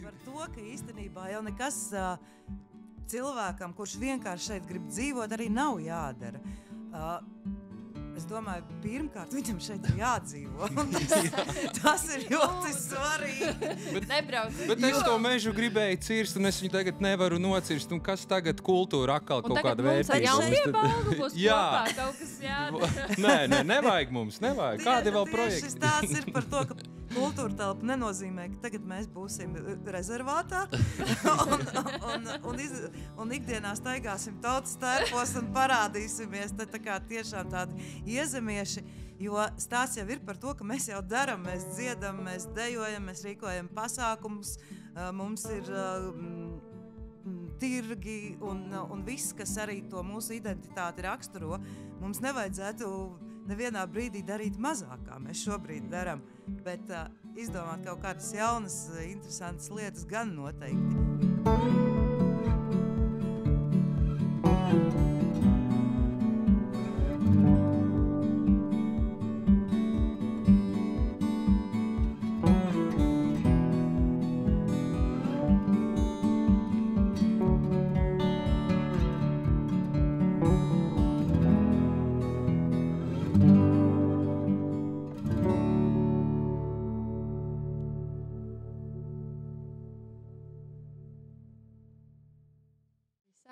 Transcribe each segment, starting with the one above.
par to, ka īstenībā jau nekas cilvēkam, kurš vienkārši šeit grib dzīvot, arī nav jādara. Es domāju, pirmkārt, viņam šeit ir jādzīvo. Tas ir ļoti svarīgi. Bet es to mežu gribēju cirst, un es viņu tagad nevaru nocirst. Un kas tagad kultūra atkal kaut kāda vērtība? Un tagad mums ar Jaunpiebalgu būs kopā kaut kas jādara. Nevajag mums, nevajag. Kādi vēl projekti? Šis tāds ir par to, ka kultūra telpa nenozīmē, ka tagad mēs būsim rezervātā un ikdienā staigāsim tautas tērpos un parādīsimies tā kā tiešām tādi iezemieši, jo stāsts jau ir par to, ka mēs jau daram, mēs dziedam, mēs dejojam, mēs rīkojam pasākumus, mums ir tirgi un viss, kas arī to mūsu identitāti raksturo. Mums nevajadzētu nevienā brīdī darīt mazāk, kā mēs šobrīd daram, bet izdomāt kaut kādas jaunas, interesantas lietas gan noteikti.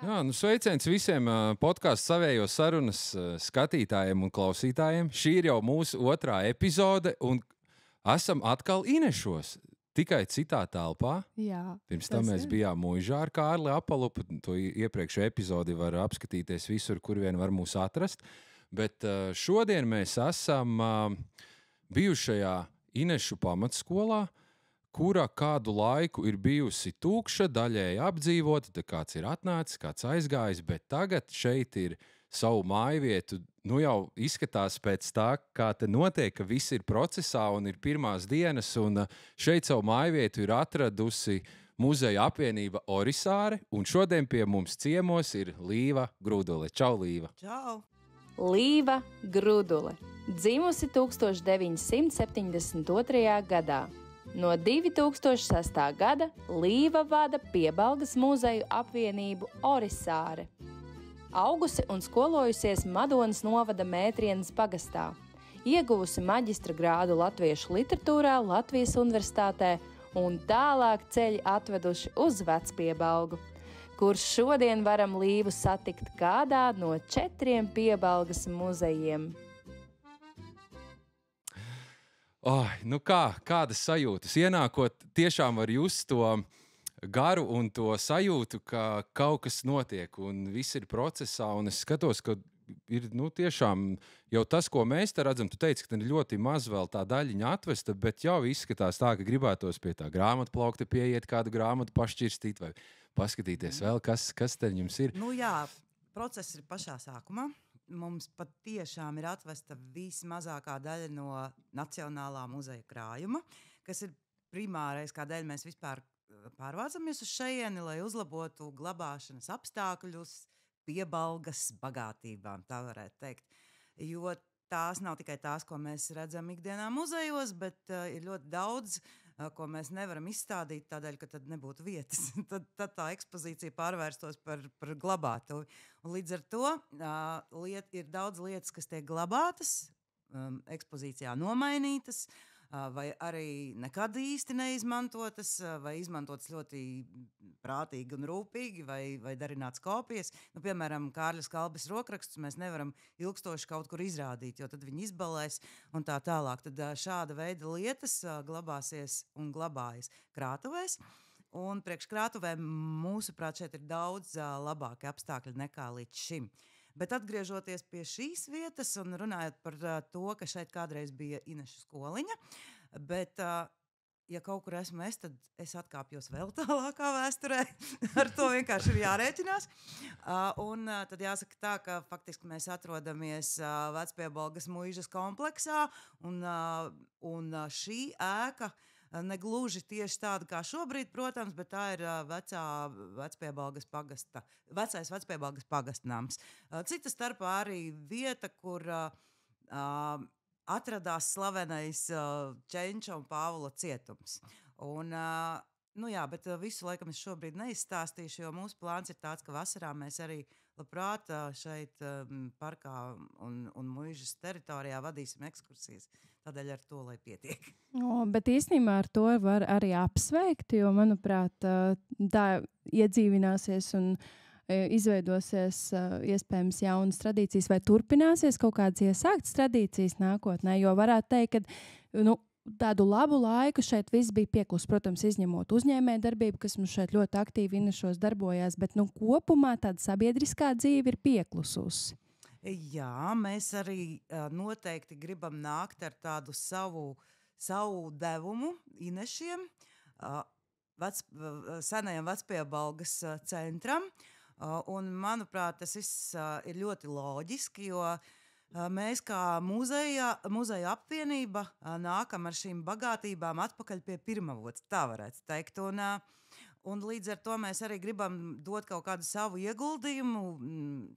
Jā, sveiciens visiem podcastu savējo sarunas skatītājiem un klausītājiem. Šī ir jau mūsu otrā epizode, un esam atkal Inešos, tikai citā telpā. Jā, Pirms tam mēs bijām Muižā ar Kārli Apalupu. To iepriekšējo epizodi var apskatīties visur, kur vien var mūs atrast. Bet šodien mēs esam bijušajā Inešu pamatskolā, kura kādu laiku ir bijusi tukša, daļēji apdzīvota, tad kāds ir atnācis, kāds aizgājis, bet tagad šeit ir savu mājvietu. Nu jau izskatās pēc tā, kā te notiek, ka viss ir procesā un ir pirmās dienas, un šeit savu mājvietu ir atradusi muzeja apvienība Orisāre, un šodien pie mums ciemos ir Līva Grudule. Čau, Līva! Čau! Līva Grudule, dzimusi 1972. gadā. No 2006. gada Līva vada Piebalgas muzeju apvienību Orisāre. Augusi un skolojusies Madonas novada Mētrienes pagastā. Ieguvusi maģistra grādu latviešu literatūrā Latvijas universitātē un tālāk ceļi atveduši uz Vecpiebalgu, kur šodien varam Līvu satikt kādā no 4 Piebalgas muzejiem. Nu kādas sajūtas? Ienākot, tiešām var just to garu un to sajūtu, ka kaut kas notiek un viss ir procesā. Un es skatos, ka ir tiešām jau tas, ko mēs te redzam. Tu teici, ka ir ļoti maz vēl tā daļiņa atvesta, bet jau izskatās tā, ka gribētos pie tā grāmatplaukta pieiet, kādu grāmatu pašķirstīt vai paskatīties vēl, kas te jums ir. Nu jā, process ir pašā sākumā. Mums pat tiešām ir atvesta vismazākā daļa no Nacionālā muzeja krājuma, kas ir primārais, kādēļ mēs vispār pārvācamies uz šejieni, lai uzlabotu glabāšanas apstākļus Piebalgas bagātībām, tā varētu teikt. Jo tās nav tikai tās, ko mēs redzam ikdienā muzejos, bet ir ļoti daudz, ko mēs nevaram izstādīt tādēļ, ka tad nebūtu vietas. tad tā ekspozīcija pārvērstos par glabātuvi. Un līdz ar to ir daudz lietas, kas tiek glabātas, ekspozīcijā nomainītas, vai arī nekad īsti neizmantotas, vai izmantotas ļoti prātīgi un rūpīgi, vai darināts kopijas. Piemēram, Kārļa Skalbes rokrakstus mēs nevaram ilgstoši kaut kur izrādīt, jo tad viņi izbalēs un tā tālāk. Tad šāda veida lietas glabāsies un glabājas krātuvēs. Un priekš krātuvēm, mūsuprāt, šeit ir daudz labāki apstākļi nekā līdz šim. Bet atgriežoties pie šīs vietas un runājot par to, ka šeit kādreiz bija Inešu skoliņa, bet, ja kaut kur esmu es, tad es atkāpjos vēl tālākā vēsturē. Ar to vienkārši ir jārēķinās. Un tad jāsaka tā, ka faktiski mēs atrodamies Vecpiebalgas muižas kompleksā, un šī ēka negluži tieši tāda kā šobrīd, protams, bet tā ir vecais Vecpiebalgas pagastnams. Cita starpā arī vieta, kur atradās slavenais Čenča un Pāvula cietums. Un Nu jā, bet visu laikam es šobrīd neizstāstīšu, jo mūsu plāns ir tāds, ka vasarā mēs arī labprāt šeit parkā un muižas teritorijā vadīsim ekskursijas. Tādēļ ar to, lai pietiek. Bet īstenībā ar to var arī apsveikt, jo, manuprāt, tā iedzīvināsies un izveidosies iespējams jaunas tradīcijas vai turpināsies kaut kādas iesāktas tradīcijas nākotnē, jo varētu teikt, ka tādu labu laiku šeit viss bija pieklus, protams, izņemot uzņēmējdarbību, kas mums šeit ļoti aktīvi Inašos darbojās, bet kopumā tāda sabiedriskā dzīve ir pieklususi. Jā, mēs arī noteikti gribam nākt ar tādu savu devumu Inešiem, senajam Vecpiebalgas centram, un, manuprāt, tas viss ir ļoti loģiski, jo mēs kā muzeja apvienība nākam ar šīm bagātībām atpakaļ pie pirmavots, tā varētu teikt. Un līdz ar to mēs arī gribam dot kaut kādu savu ieguldījumu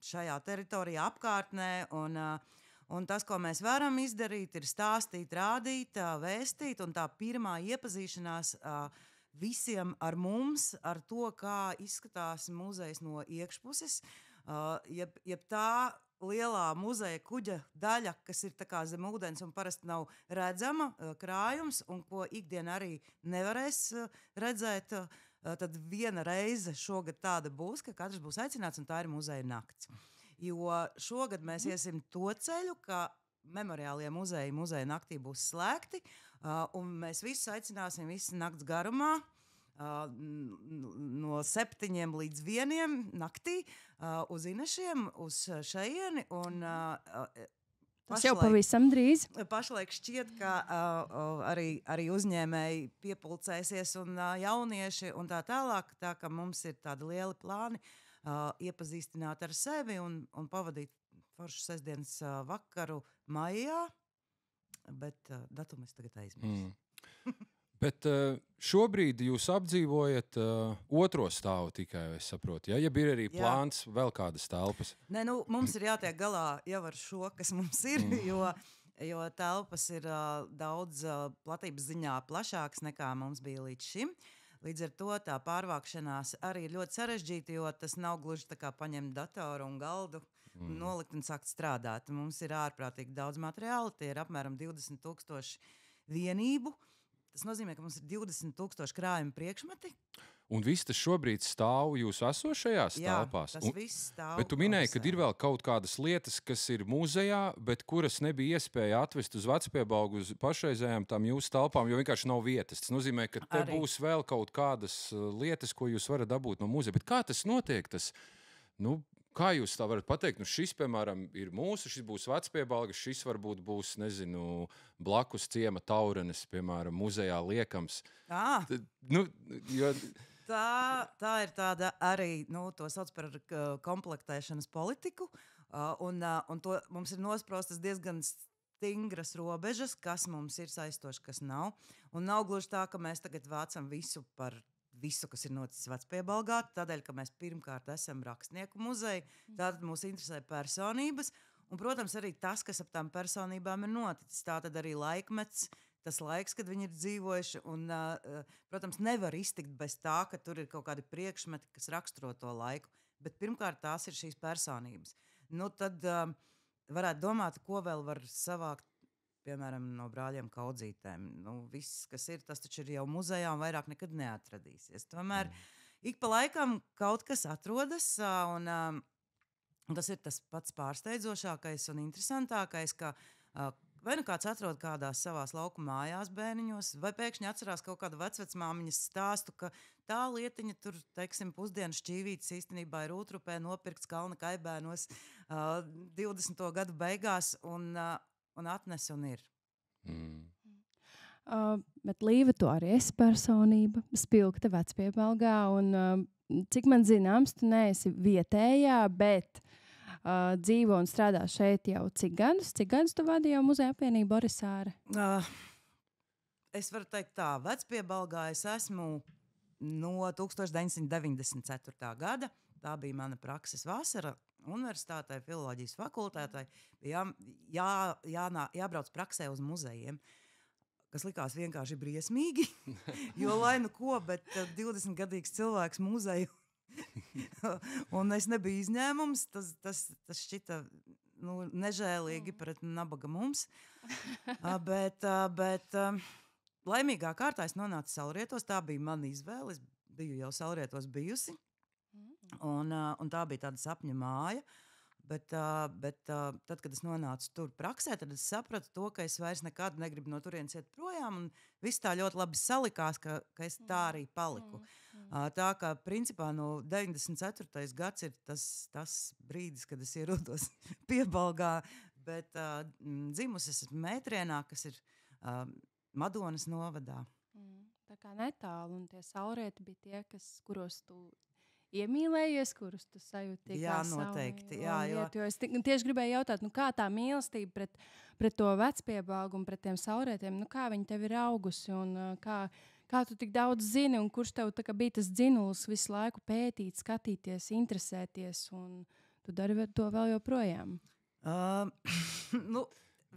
šajā teritorijā apkārtnē. Un tas, ko mēs varam izdarīt, ir stāstīt, rādīt, vēstīt. Un tā pirmā iepazīšanās visiem ar mums, ar to, kā izskatās muzejs no iekšpuses, jeb tā lielā muzeja kuģa daļa, kas ir tā kā zem ūdens un parasti nav redzama krājums, un ko ikdiena arī nevarēs redzēt, tad viena reize šogad tāda būs, ka katrs būs aicināts, un tā ir muzeja nakts. Jo šogad mēs iesim to ceļu, ka memoriālie muzeji naktī būs slēgti, un mēs visus aicināsim visu nakts garumā, no 7 līdz 1 naktī uz Inešiem, uz šejieni. Tas jau pavisam drīz. Pašlaik šķiet, ka arī uzņēmēji piepulcēsies un jaunieši un tā tālāk, tā ka mums ir tādi lieli plāni iepazīstināt ar sevi un pavadīt foršu sestdienas vakaru maijā, bet datumu es tagad aizmirsu. Bet šobrīd jūs apdzīvojat otro stāvu tikai, es saprotu. Ja ir arī plāns vēl kādas telpas? Nē, mums ir jātiek galā jau ar šo, kas mums ir, jo telpas ir daudz platības ziņā plašākas nekā mums bija līdz šim. Līdz ar to tā pārvākšanās arī ir ļoti sarežģīta, jo tas nav gluži tā kā paņemt datoru un galdu, nolikt un sākt strādāt. Mums ir ārprātīgi daudz materiāla, tie ir apmēram 20,000 vienību. Tas nozīmē, ka mums ir 20,000 krājuma priekšmeti. Un viss tas šobrīd stāv jūsu esošajās telpās? Jā, tas viss stāv. Bet tu minēji, ka ir vēl kaut kādas lietas, kas ir muzejā, bet kuras nebija iespēja atvest uz Vecpiebalgu, uz pašreizējām tām jūsu telpām, jo vienkārši nav vietas. Tas nozīmē, ka te būs vēl kaut kādas lietas, ko jūs varat dabūt no muzeja. Bet kā tas notiek? Kā jūs tā varat pateikt? Šis, piemēram, ir mūsu, šis būs Vecpiebalgas, šis varbūt būs, nezinu, blakus ciema Taurenes, piemēram, muzejā liekams. Tā ir tāda arī, to sauc par komplektēšanas politiku, un mums ir nospraustas diezgan stingras robežas, kas mums ir saistoši, kas nav. Un nav gluži tā, ka mēs tagad vācam visu, kas ir noticis Vecpiebalgā, tādēļ, ka mēs pirmkārt esam rakstnieku muzeja, tātad mūs interesē personības, un, protams, arī tas, kas ap tām personībām ir noticis, tātad arī laikmets, tas laiks, kad viņi ir dzīvojuši, un, protams, nevar iztikt bez tā, ka tur ir kaut kādi priekšmeti, kas raksturo to laiku, bet pirmkārt tās ir šīs personības. Tad varētu domāt, ko vēl var savākt, piemēram, no brāļiem Kaudzītēm. Viss, kas ir, tas taču ir jau muzejā un vairāk nekad neatradīsies. Tomēr ik pa laikam kaut kas atrodas, un tas ir tas pats pārsteidzošākais un interesantākais, ka vai nu kāds atrod kādās savās lauku mājās bērniņos, vai pēkšņi atcerās kaut kādu vecvecmāmiņas stāstu, ka tā lietiņa tur, teiksim, pusdienas šķīvītes īstenībā ir Ūtrupē nopirkts Kalna Kaibēnos 20. gadu beigās, un atnes un ir. Bet Līva, tu arī esi personība, spilgta Vecpiebalgā, un cik man zināms, tu neesi vietējā, bet dzīvo un strādā šeit jau cik gadus? Cik gadus tu vadīji jau muzeja apvienību Orisāre? Es varu teikt tā, Vecpiebalgā es esmu no 1994. gada. Tā bija mana prakses vasara universitātē, filoloģijas fakultātē. Jābrauc praksē uz muzejiem. kas likās vienkārši briesmīgi, jo lai nu ko, bet 20-gadīgs cilvēks muzeju, un es nebiju izņēmums, tas šķita nežēlīgi pret nabaga mums, bet laimīgā kārtā es nonācu Saulrietos, tā bija mana izvēle, es biju jau Saulrietos bijusi, un tā bija tāda sapņa māja, bet tad, kad es nonācu tur praksē, tad es sapratu to, ka es vairs nekad negribu no turienes iet projām, un viss tā ļoti labi salikās, ka es tā arī paliku. Tā kā principā no 94. gads ir tas brīdis, kad es ierodos Piebalgā, bet dzimusi esmu Mētrienā, kas ir Madonas novadā. Tā kā netālu, un tie Saulrieti bija tie, kuros tu iemīlējies, kurus tu sajūti Jā, noteikti. Jo es tieši gribēju jautāt, kā tā mīlestība pret to Vecpiebalgu un pret tiem Saulrietiem, kā viņi tev ir augusi un kā tu tik daudz zini un kurš tev bija tas dzinulis visu laiku pētīt, skatīties, interesēties un tu dari to vēl joprojām?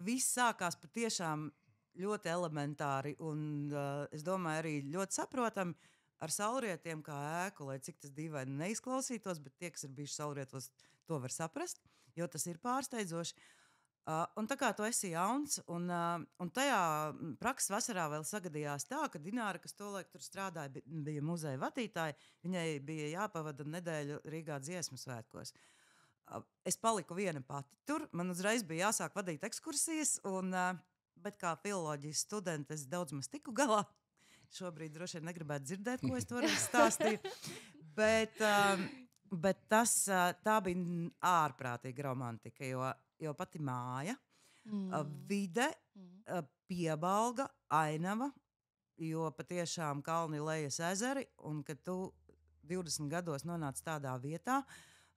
Viss sākās patiešām ļoti elementāri un es domāju arī ļoti saprotami ar Saulrietiem kā ēku, lai cik tas dīvaini neizklausītos, bet tie, kas ir bijuši Saulrietos, to var saprast, jo tas ir pārsteidzoši. Un tā kā tu esi jauns, un tajā prakses vasarā vēl sagadījās tā, ka Dināra, kas tolaik tur strādāja, bija muzeja vadītāja, viņai bija jāpavada nedēļu Rīgā dziesmu svētkos. Es paliku viena pati tur, man uzreiz bija jāsāk vadīt ekskursijas, bet kā filoloģijas studente es daudz maz tiku galā. Šobrīd droši vien negribētu dzirdēt, ko es toreiz stāstīju. Bet tā bija ārprātīga romantika, jo pati māja, vide, Piebalga, ainava, jo patiešām kalni lejas ezeri, un kad tu 20 gados nonāc tādā vietā,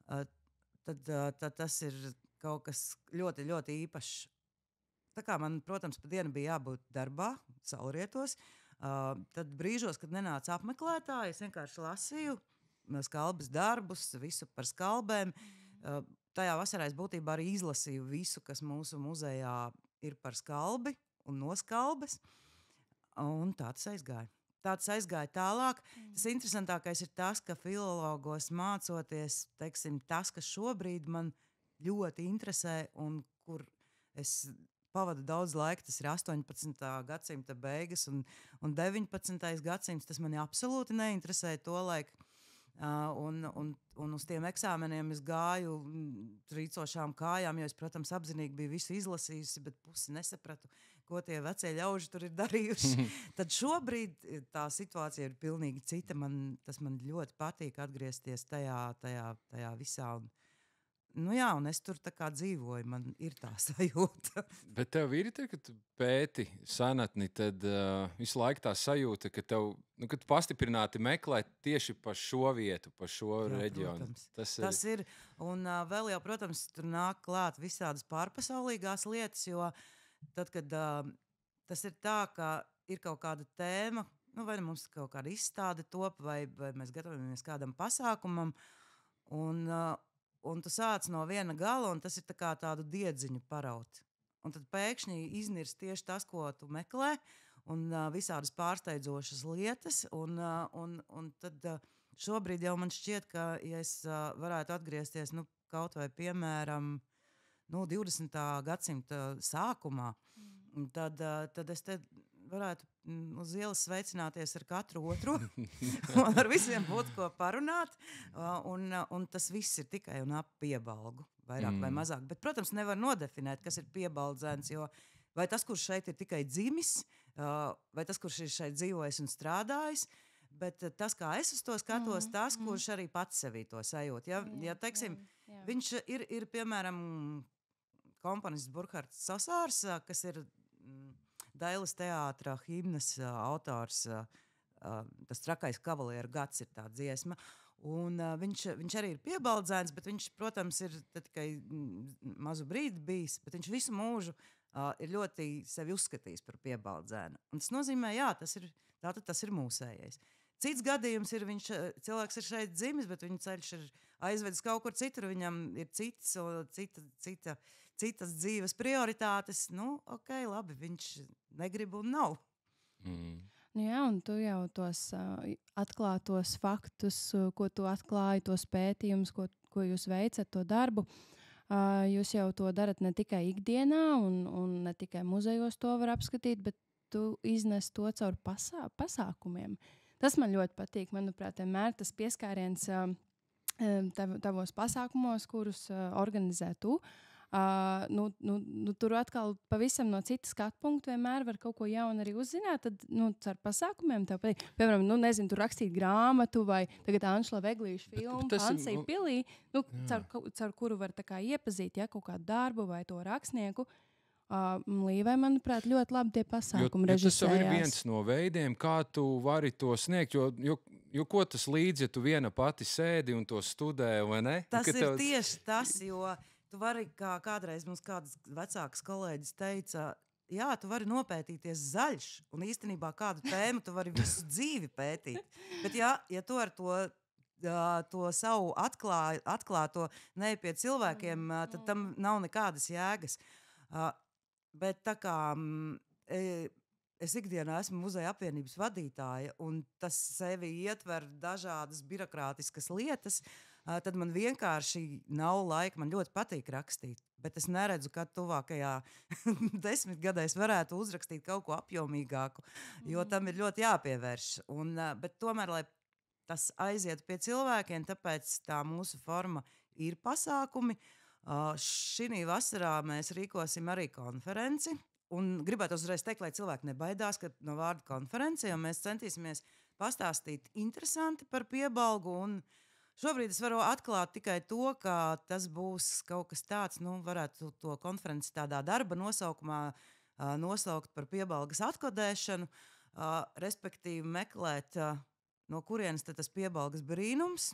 tad tas ir kaut kas ļoti, ļoti īpašs. Tā kā man, protams, pa dienu bija jābūt darbā, Saulrietos, tad brīžos, kad nenāca apmeklētāji, es vienkārši lasīju skalbes darbus, visu par skalbēm. Tajā vasarā es būtībā arī izlasīju visu, kas mūsu muzejā ir par skalbi un no skalbes, un tā tas aizgāja. Tā tas aizgāja tālāk. Tas interesantākais ir tas, ka filologos mācoties, teiksim, tas, kas šobrīd man ļoti interesē un kur es pavadu daudz laika, tas ir 18. gadsimta beigas un 19. gadsimts, tas mani absolūti neinteresēja tolaik. Un uz tiem eksāmeniem es gāju trīcošām kājām, jo es, protams, apzinīgi biju visu izlasījusi, bet pusi nesapratu, ko tie vecie ļauži tur ir darījuši. Tad šobrīd tā situācija ir pilnīgi cita. Tas man ļoti patīk atgriezties tajā visā. Un es tur tā kā dzīvoju, man ir tā sajūta. Bet tev ir tā, ka tu pēti senatni, tad visu laiku tā sajūta, ka tev, kad tu pastiprināti meklē tieši pa šo vietu, pa šo reģionu. Protams. Tas ir. Un vēl jau, protams, tur nāk klāt visādas pārpasaulīgās lietas, jo tad, kad tas ir tā, ka ir kaut kāda tēma, vai mums kaut kāda izstāde top, vai mēs gatavojamies kādam pasākumam, un tu sāc no viena gala, un tas ir tā kā tādu diedziņu paraut. Un tad pēkšņi iznirst tieši tas, ko tu meklē, un visādas pārsteidzošas lietas. Un tad šobrīd jau man šķiet, ka ja es varētu atgriezties kaut vai piemēram 20. gadsimta sākumā, tad es te varētu uz ielas sveicināties ar katru otru un ar visiem būtu ko parunāt. Un tas viss ir tikai un ap Piebalgu, vairāk vai mazāk. Bet, protams, nevar nodefinēt, kas ir piebaldzēns, jo vai tas, kurš šeit ir tikai dzimis, vai tas, kurš ir šeit dzīvojis un strādājis, bet tas, kā es uz to skatos, tas, kurš arī pats sevī to sajūt. Ja teiksim, viņš ir, piemēram, komponists Burkhards Sasārs, kas ir Dailes teātra himnas autors, tas Trakais kavalieru gads ir tā dziesma. Un viņš arī ir piebaldzēns, bet viņš, protams, ir tikai mazu brīdi bijis, bet viņš visu mūžu ir ļoti sevi uzskatījis par piebaldzēnu. Un tas nozīmē, tas ir mūsējais. Cits gadījums ir, cilvēks ir šeit dzimis, bet viņa ceļš ir aizvedis kaut kur citur, viņam ir citas dzīves prioritātes. Ok, labi, viņš negrib un nav. Nu jā, un tu jau tos atklātos faktus, ko tu atklāji, tos pētījumus, ko jūs veicat, to darbu, jūs jau to darat ne tikai ikdienā, un ne tikai muzejos to var apskatīt, bet tu iznes to caur pasākumiem. Tas man ļoti patīk. Manuprāt, vienmēr tas pieskāriens tavos pasākumos, kurus organizē tu. Tur atkal pavisam no citas skatu punkta vienmēr var kaut ko jaunu arī uzzināt. Tad, ar pasākumiem tev patīk. Piemēram, tu rakstīt grāmatu vai tagad Anšla Veglīša filmu Pansija pilī, caur kuru var tā kā iepazīt kaut kādu darbu vai to rakstnieku. Līvai, manuprāt, ļoti labi tie pasākumi režisējās. Tas jau ir viens no veidiem, kā tu vari to sniegt, jo ko tas līdz, ja tu viena pati sēdi un to studē, vai ne? Tas ir tieši tas, jo tu vari, kā kādreiz mums kāds vecāks kolēģis teica, jā, tu vari nopētīties zaļš, un īstenībā kādu tēmu tu vari visu dzīvi pētīt. Bet ja tu ar to savu atklāto neej pie cilvēkiem, tad tam nav nekādas jēgas. Bet tā kā es ikdienā esmu muzeja apvienības vadītāja, un tas sevi ietver dažādas birokrātiskas lietas, tad man vienkārši nav laika. Man ļoti patīk rakstīt, bet es neredzu, ka tuvākajā 10 gadēs varētu uzrakstīt kaut ko apjomīgāku, jo tam ir ļoti jāpievērš. Bet tomēr, lai tas aizietu pie cilvēkiem, tāpēc tā mūsu forma ir pasākumi. Šī vasarā mēs rīkosim arī konferenci. Un gribētu uzreiz teikt, lai cilvēki nebaidās no vārda konference, jo mēs centīsimies pastāstīt interesanti par Piebalgu. Šobrīd es varu atklāt tikai to, ka tas būs kaut kas tāds, varētu to konferenci tādā darba nosaukumā nosaukt par Piebalgas atkodēšanu, respektīvi meklēt, no kurienes tas Piebalgas brīnums,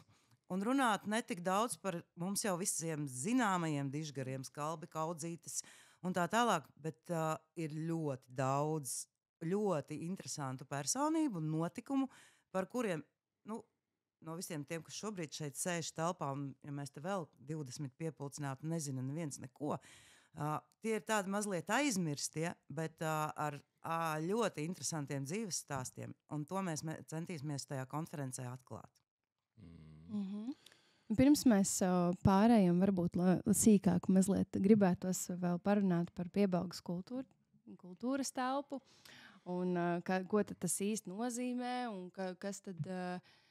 un runāt ne tik daudz par mums jau visiem zināmajiem dižgariem, Skalbi, Kaudzītes un tā tālāk, bet ir ļoti daudz ļoti interesantu personību un notikumu, par kuriem, no visiem tiem, kas šobrīd šeit sēž telpā, un ja mēs te vēl 20 piepulcinātu, nezina neviens neko, tie ir tādi mazliet aizmirstie, bet ar ļoti interesantiem dzīves stāstiem, un to mēs centīsimies tajā konferencē atklāt. Pirms mēs pārējām varbūt sīkāk mazliet gribētos vēl parunāt par Piebalgas kultūras telpu un ko tad tas īsti nozīmē un kas tad,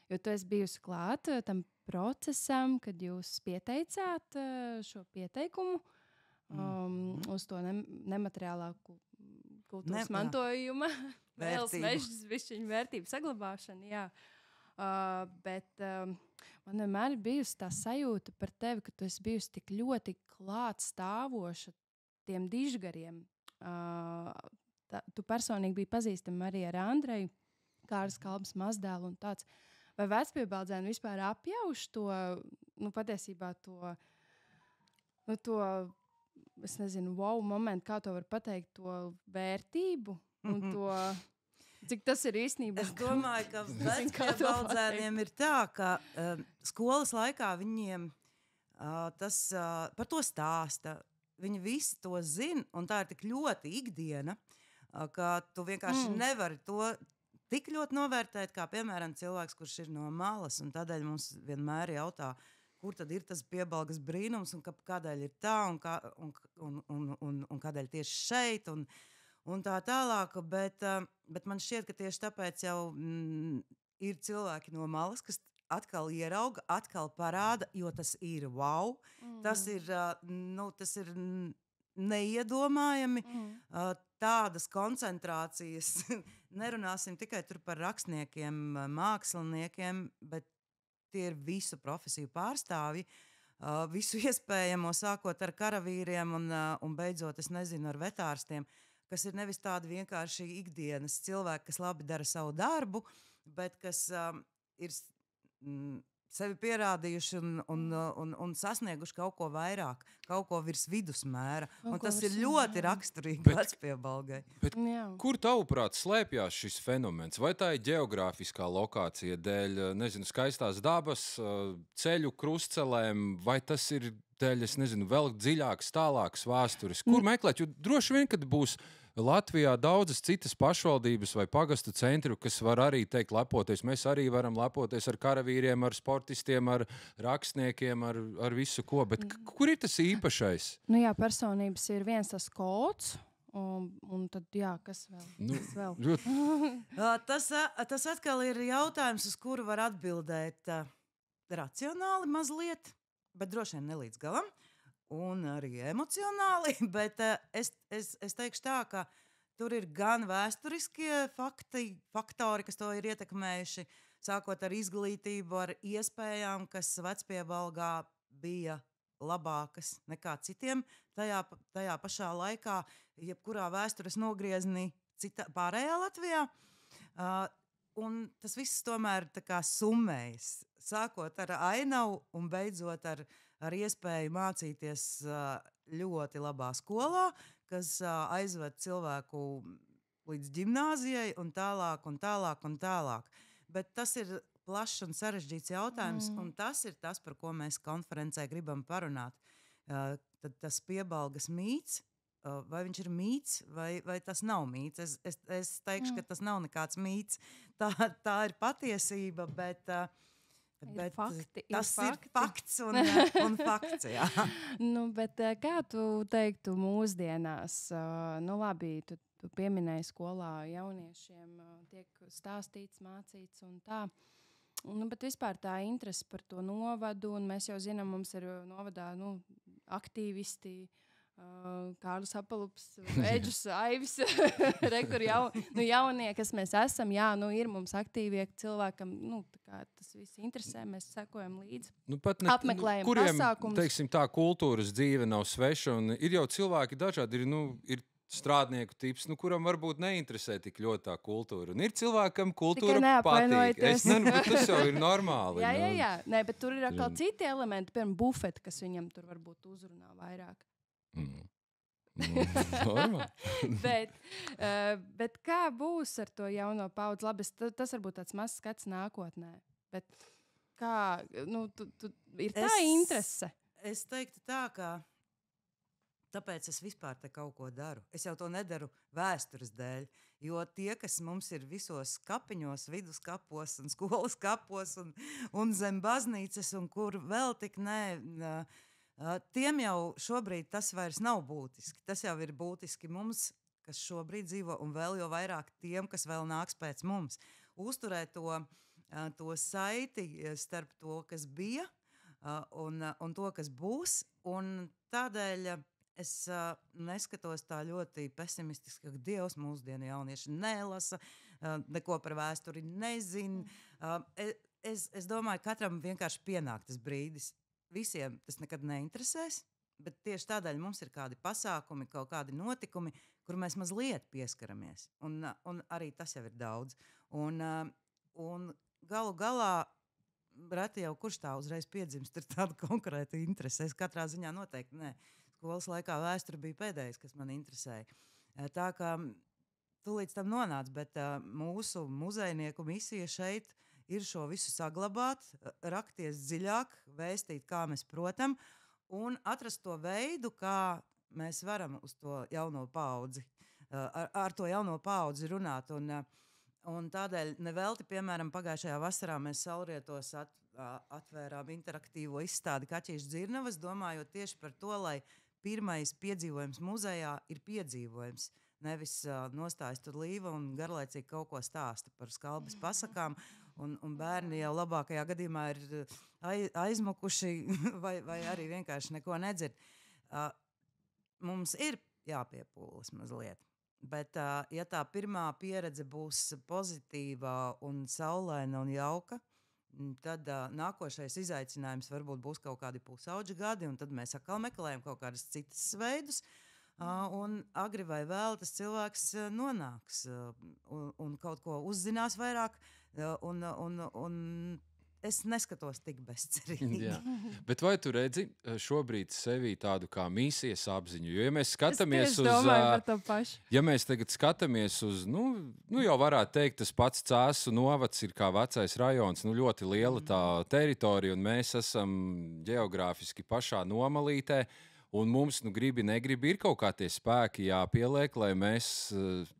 jo tu esi bijusi klāt tam procesam, kad jūs pieteicāt šo pieteikumu uz to nemateriālā kultūras mantojuma vērtību saglabāšanu, jā. Bet man vienmēr ir bijusi tā sajūta par tevi, ka tu esi bijusi tik ļoti klāt stāvoša tiem dižgariem. Tu personīgi biji pazīstama arī ar Andreju, Kāras Kalbas mazdēlu un tāds. Vai vecpiebaldzēni vispār apjauš to, patiesībā to, es nezinu, wow momentu, kā to var pateikt, to vērtību un to... Cik tas ir īstenībā? Es domāju, ka vecpiebaldzēniem ir tā, ka skolas laikā viņiem par to stāsta. Viņi visi to zina, un tā ir tik ļoti ikdiena, ka tu vienkārši nevari to tik ļoti novērtēt, kā, piemēram, cilvēks, kurš ir no malas, un tādēļ mums vienmēr jautā, kur tad ir tas Piebalgas brīnums, un kādēļ ir tā, un kādēļ tieši šeit, un tā tālāk, bet man šķiet, ka tieši tāpēc jau ir cilvēki no malas, kas atkal ierauga, atkal parāda, jo tas ir wow, tas ir neiedomājami, tādas koncentrācijas, nerunāsim tikai tur par rakstniekiem, māksliniekiem, bet tie ir visu profesiju pārstāvji, visu iespējamo, sākot ar karavīriem un beidzot, es nezinu, ar vetārstiem, kas ir nevis tādi vienkārši ikdienas cilvēki, kas labi dara savu darbu, bet kas ir sevi pierādījuši un sasnieguši kaut ko vairāk, kaut ko virs vidusmēra. Un tas ir ļoti raksturīgi Vecpiebalgai. Bet kur tavuprāt slēpjās šis fenomens? Vai tā ir ģeogrāfiskā lokācija dēļ, nezinu, skaistās dabas, ceļu krustcelēm, vai tas ir dēļ, es nezinu, vēl dziļāks, tālāks vēstures? Kur meklēt? Jo droši vien, kad būs Latvijā daudzas citas pašvaldības vai pagastu centru, kas var arī teikt lepoties. Mēs arī varam lepoties ar karavīriem, ar sportistiem, ar rakstniekiem, ar visu ko. Bet kur ir tas īpašais? Nu jā, personības ir viens tas kods. Un tad, jā, kas vēl? Tas atkal ir jautājums, uz kuru var atbildēt racionāli mazliet, bet droši vien ne līdz galam. Un arī emocionāli, bet es teikšu tā, ka tur ir gan vēsturiskie faktori, kas to ir ietekmējuši, sākot ar izglītību, ar iespējām, kas Vecpiebalgā bija labākas nekā citiem tajā pašā laikā, jebkurā vēstures nogrieznī pārējā Latvijā. Un tas viss tomēr tā kā summējas, sākot ar ainavu un beidzot ar iespēju mācīties ļoti labā skolā, kas aizved cilvēku līdz ģimnāzijai un tālāk un tālāk un tālāk. Bet tas ir plašs un sarežģīts jautājums, un tas ir tas, par ko mēs konferencē gribam parunāt. Tad tas Piebalgas mīts, vai viņš ir mīts, vai tas nav mīts. Es teikšu, ka tas nav nekāds mīts. Tā ir patiesība, bet tas ir fakts un fakts, jā. Bet kā tu teiktu mūsdienās? Labi, tu pieminēji skolā jauniešiem tiek stāstīts, mācīts un tā. Bet vispār tā interese par to novadu, un mēs jau zinām, mums ir novadā aktīvisti, Kārlis Apalups, Eģus Aivis, rekur jaunie, kas mēs esam, ir mums aktīvie cilvēkam, tas viss interesē, mēs sekojam līdzi, apmeklējam pasākumus. Teiksim tā, kultūras dzīve nav sveša, un ir jau cilvēki dažādi, ir strādnieku tips, kuram varbūt neinteresē tik ļoti tā kultūra. Un ir cilvēkam kultūra patīk. Tas jau ir normāli. Jā. Nē, bet tur ir atkal citi elementi, piemēram, bufeti, kas viņam tur varbūt uzrunā vairāk. Bet kā būs ar to jauno paudzi? Labi, tas varbūt tāds mazs skats nākotnē. Bet kā, ir tā interese? Es teiktu tā, ka tāpēc es vispār te kaut ko daru. Es jau to nedaru vēstures dēļ, jo tie, kas mums ir visos kapiņos, viduskapos un skolas kapos un zem baznīcas un kur vēl tik tiem jau šobrīd tas vairs nav būtiski. Tas jau ir būtiski mums, kas šobrīd dzīvo, un vēl jau vairāk tiem, kas vēl nāks pēc mums. Uzturēt to saiti starp to, kas bija un to, kas būs. Un tādēļ es neskatos tā ļoti pesimistiski, ka Dievs mūsdienu jaunieši nelasa, neko par vēsturi nezin. Es domāju, katram vienkārši pienāk tas brīdis. Visiem tas nekad neinteresēs, bet tieši tādēļ mums ir kādi pasākumi, kaut kādi notikumi, kur mēs mazliet pieskaramies. Un arī tas jau ir daudz. Un galu galā reti jau kurš tā uzreiz piedzimst ir tāda konkrēta interese. Es katrā ziņā noteikti nē. Skolas laikā vēsture bija pēdējais, kas man interesēja. Tā kā tu līdz tam nonāc, bet mūsu muzejnieku misija šeit ir šo visu saglabāt, rakties dziļāk, vēstīt, kā mēs protam, un atrast to veidu, kā mēs varam uz to jauno paudzi, ar to jauno paudzi runāt. Un tādēļ nevelti, piemēram, pagājušajā vasarā mēs Saulrietos atvērām interaktīvo izstādi Kaķīšu dzirnavas, domājot tieši par to, lai pirmais piedzīvojums muzejā ir piedzīvojums. Nevis nostājas tur līva un garlaicīgi kaut ko stāsta par skalbes pasakām, un bērni jau labākajā gadījumā ir aizmukuši vai arī vienkārši neko nedzird. Mums ir jāpiepūlas mazliet, bet ja tā pirmā pieredze būs pozitīva un saulaina un jauka, tad nākošais izaicinājums varbūt būs kaut kādi pusauģi gadi, un tad mēs atkal meklējam kaut kādas citas veidus. Un agri vai vēl tas cilvēks nonāks un kaut ko uzzinās vairāk, un es neskatos tik bezcerīgi. Bet vai tu redzi šobrīd sevī tādu kā misijas apziņu? Jo, ja mēs skatāmies ja mēs tagad skatāmies uz, jau varētu teikt, tas pats Cēsu novads ir kā vecais rajons, ļoti liela tā teritorija, un mēs esam ģeogrāfiski pašā nomalītē. Un mums, gribi, negribi, ir kaut kā tie spēki jāpieliek, lai mēs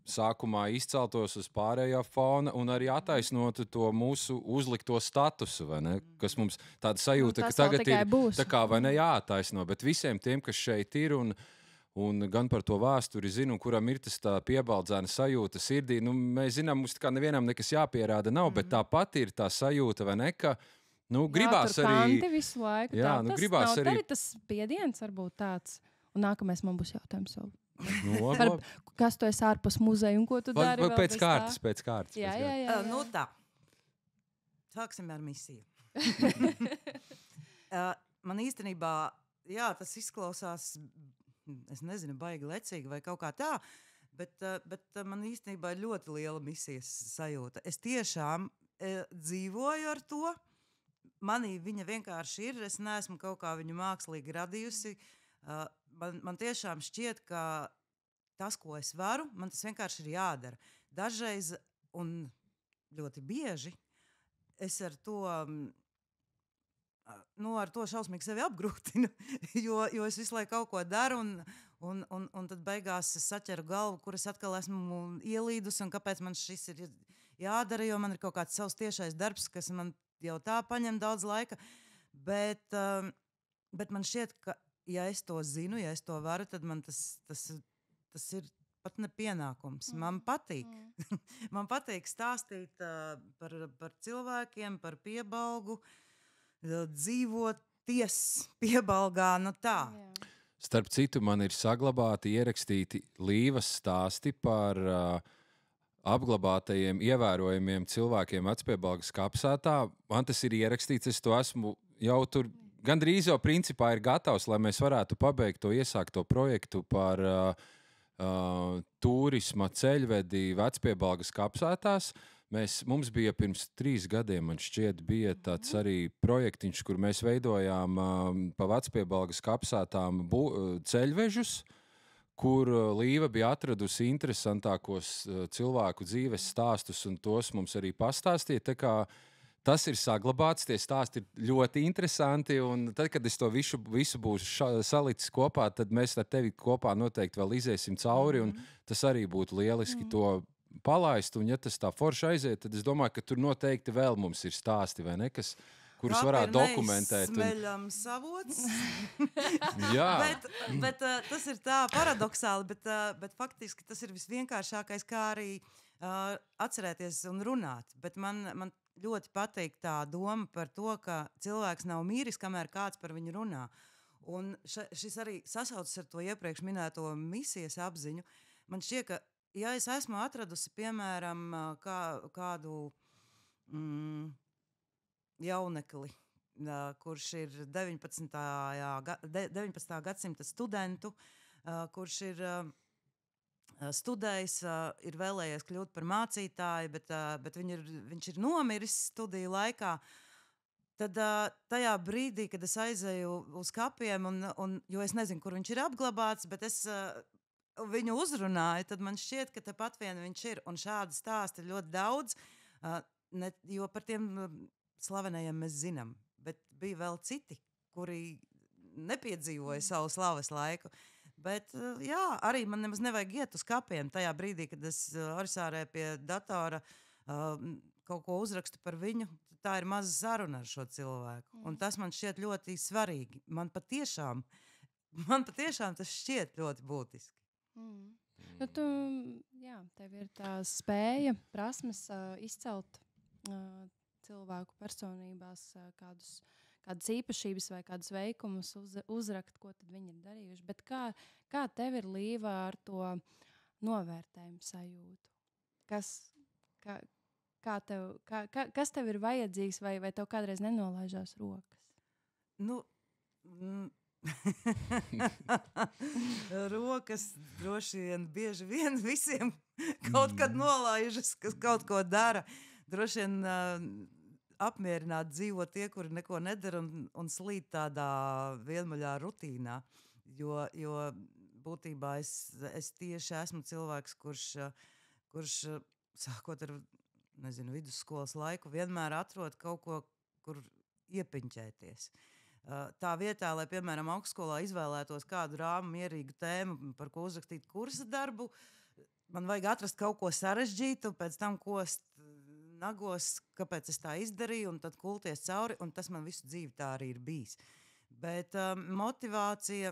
sākumā izceltos uz pārējā fona un arī attaisnotu to mūsu uzlikto statusu, vai ne? Kas mums tāda sajūta, ka tagad ir tā kā, vai ne, jāattaisno, bet visiem tiem, kas šeit ir un gan par to vēsturi zinu, kuram ir tas tā piebaldzēna sajūta sirdī, mēs zinām, mums kā nevienam nekas jāpierāda nav, bet tāpat ir tā sajūta, vai ne, ka gribās arī... Visu laiku. Jā, gribās arī... Tas spiediens varbūt tāds. Un nākamais man būs jautājums vēl. Kas tu esi ārpus muzeja un ko tu dari vēl pēc kārtas. Jā. Tā. Sāksim ar misiju. Man īstenībā, tas izklausās... Es nezinu, baigi lecīgi vai kaut kā tā, bet man īstenībā ir ļoti liela misijas sajūta. Es tiešām dzīvoju ar to. Manī viņa vienkārši ir. Es neesmu kaut kā viņu mākslīgi radījusi. Man tiešām šķiet, ka tas, ko es varu, man tas vienkārši ir jādara. Dažreiz un ļoti bieži es ar to šausmīgi sevi apgrūtinu, jo es visu laiku kaut ko daru, un tad beigās es saķeru galvu, kur es atkal esmu ielīdusi, un kāpēc man šis ir jādara, jo man ir kaut kāds savs tiešais darbs, kas man jau tā paņem daudz laika, bet man šķiet, ka ja es to zinu, ja es to varu, tad man tas ir pat ne pienākums. Man patīk. Man patīk stāstīt par cilvēkiem, par Piebalgu, dzīvoties Piebalgā, tā. Starp citu, man ir saglabāti, ierakstīti Līvas stāsti par apglabātajiem, ievērojamiem cilvēkiem Vecpiebalgas kapsētā. Man tas ir ierakstīts, es to esmu jau tur gandrīz jau principā ir gatavs, lai mēs varētu pabeigt to iesākto projektu par turisma ceļvedi Vecpiebalgas kapsētās. Mums bija pirms 3 gadiem, man šķiet, bija tāds arī projektiņš, kur mēs veidojām pa Vecpiebalgas kapsētām ceļvežus, kur Līva bija atradusi interesantākos cilvēku dzīves stāstus, un tos mums arī pastāstīja. Tā kā tas ir saglabāts, tie stāsti ir ļoti interesanti, un tad, kad es to visu būšu salicis kopā, tad mēs ar tevi kopā noteikti vēl iziesim cauri, un tas arī būtu lieliski to palaist, un ja tas tā forši aiziet, tad es domāju, ka tur noteikti vēl mums ir stāsti, vai ne, kurus varētu dokumentēt. Smeļams savots. Jā. bet tas ir tā paradoxāli, bet faktiski tas ir visvienkāršākais, kā arī atcerēties un runāt. Bet man ļoti patīk tā doma par to, ka cilvēks nav mīris, kamēr kāds par viņu runā. Un šis arī sasaucas ar to iepriekš minēto misijas apziņu. Man šķiet, ka ja es esmu atradusi, piemēram, kādu jaunekli, kurš ir 19. Gadsimta studentu, kurš ir studējis, ir vēlējies kļūt par mācītāju, bet viņš ir nomiris studiju laikā, tad tajā brīdī, kad es aizēju uz kapiem, jo es nezinu, kur viņš ir apglabāts, bet es viņu uzrunāju, tad man šķiet, ka tepat vien viņš ir. Un šādi stāsti ir ļoti daudz, jo par tiem slavenajiem mēs zinām. Bet bija vēl citi, kuri nepiedzīvoja savu slavas laiku. Bet arī man nemaz nevajag iet uz kapiem tajā brīdī, kad es Orisārē pie datora kaut ko uzrakstu par viņu. Tā ir maza saruna ar šo cilvēku. Un tas man šķiet ļoti svarīgi. Man patiešām tas šķiet ļoti būtiski. Tev ir tā spēja, prasmes izcelt cilvēku personībās kādas īpašības vai kādus veikumus uzrakt, ko tad viņi ir darījuši. Bet kā tev ir, Līva, ar to novērtējumu sajūtu? Kas tev ir vajadzīgs, vai tev kādreiz nenolaižās rokas? Rokas droši vien bieži vien visiem kaut kad nolaižas, kas kaut ko dara. Droši vien apmierināt dzīvo tie, kuri neko nedara un slīd tādā vienmaļā rutīnā. Jo būtībā es tieši esmu cilvēks, kurš sākot ar vidusskolas laiku vienmēr atrod kaut ko, kur iepiņķēties. Tā vietā, lai, piemēram, augstskolā izvēlētos kādu rāmu mierīgu tēmu, par ko uzrakstīt kursa darbu, man vajag atrast kaut ko sarežģītu, pēc tam kost nagos, kāpēc es tā izdarīju, un tad kulties cauri, un tas man visu dzīvi tā arī ir bijis. Bet motivācija,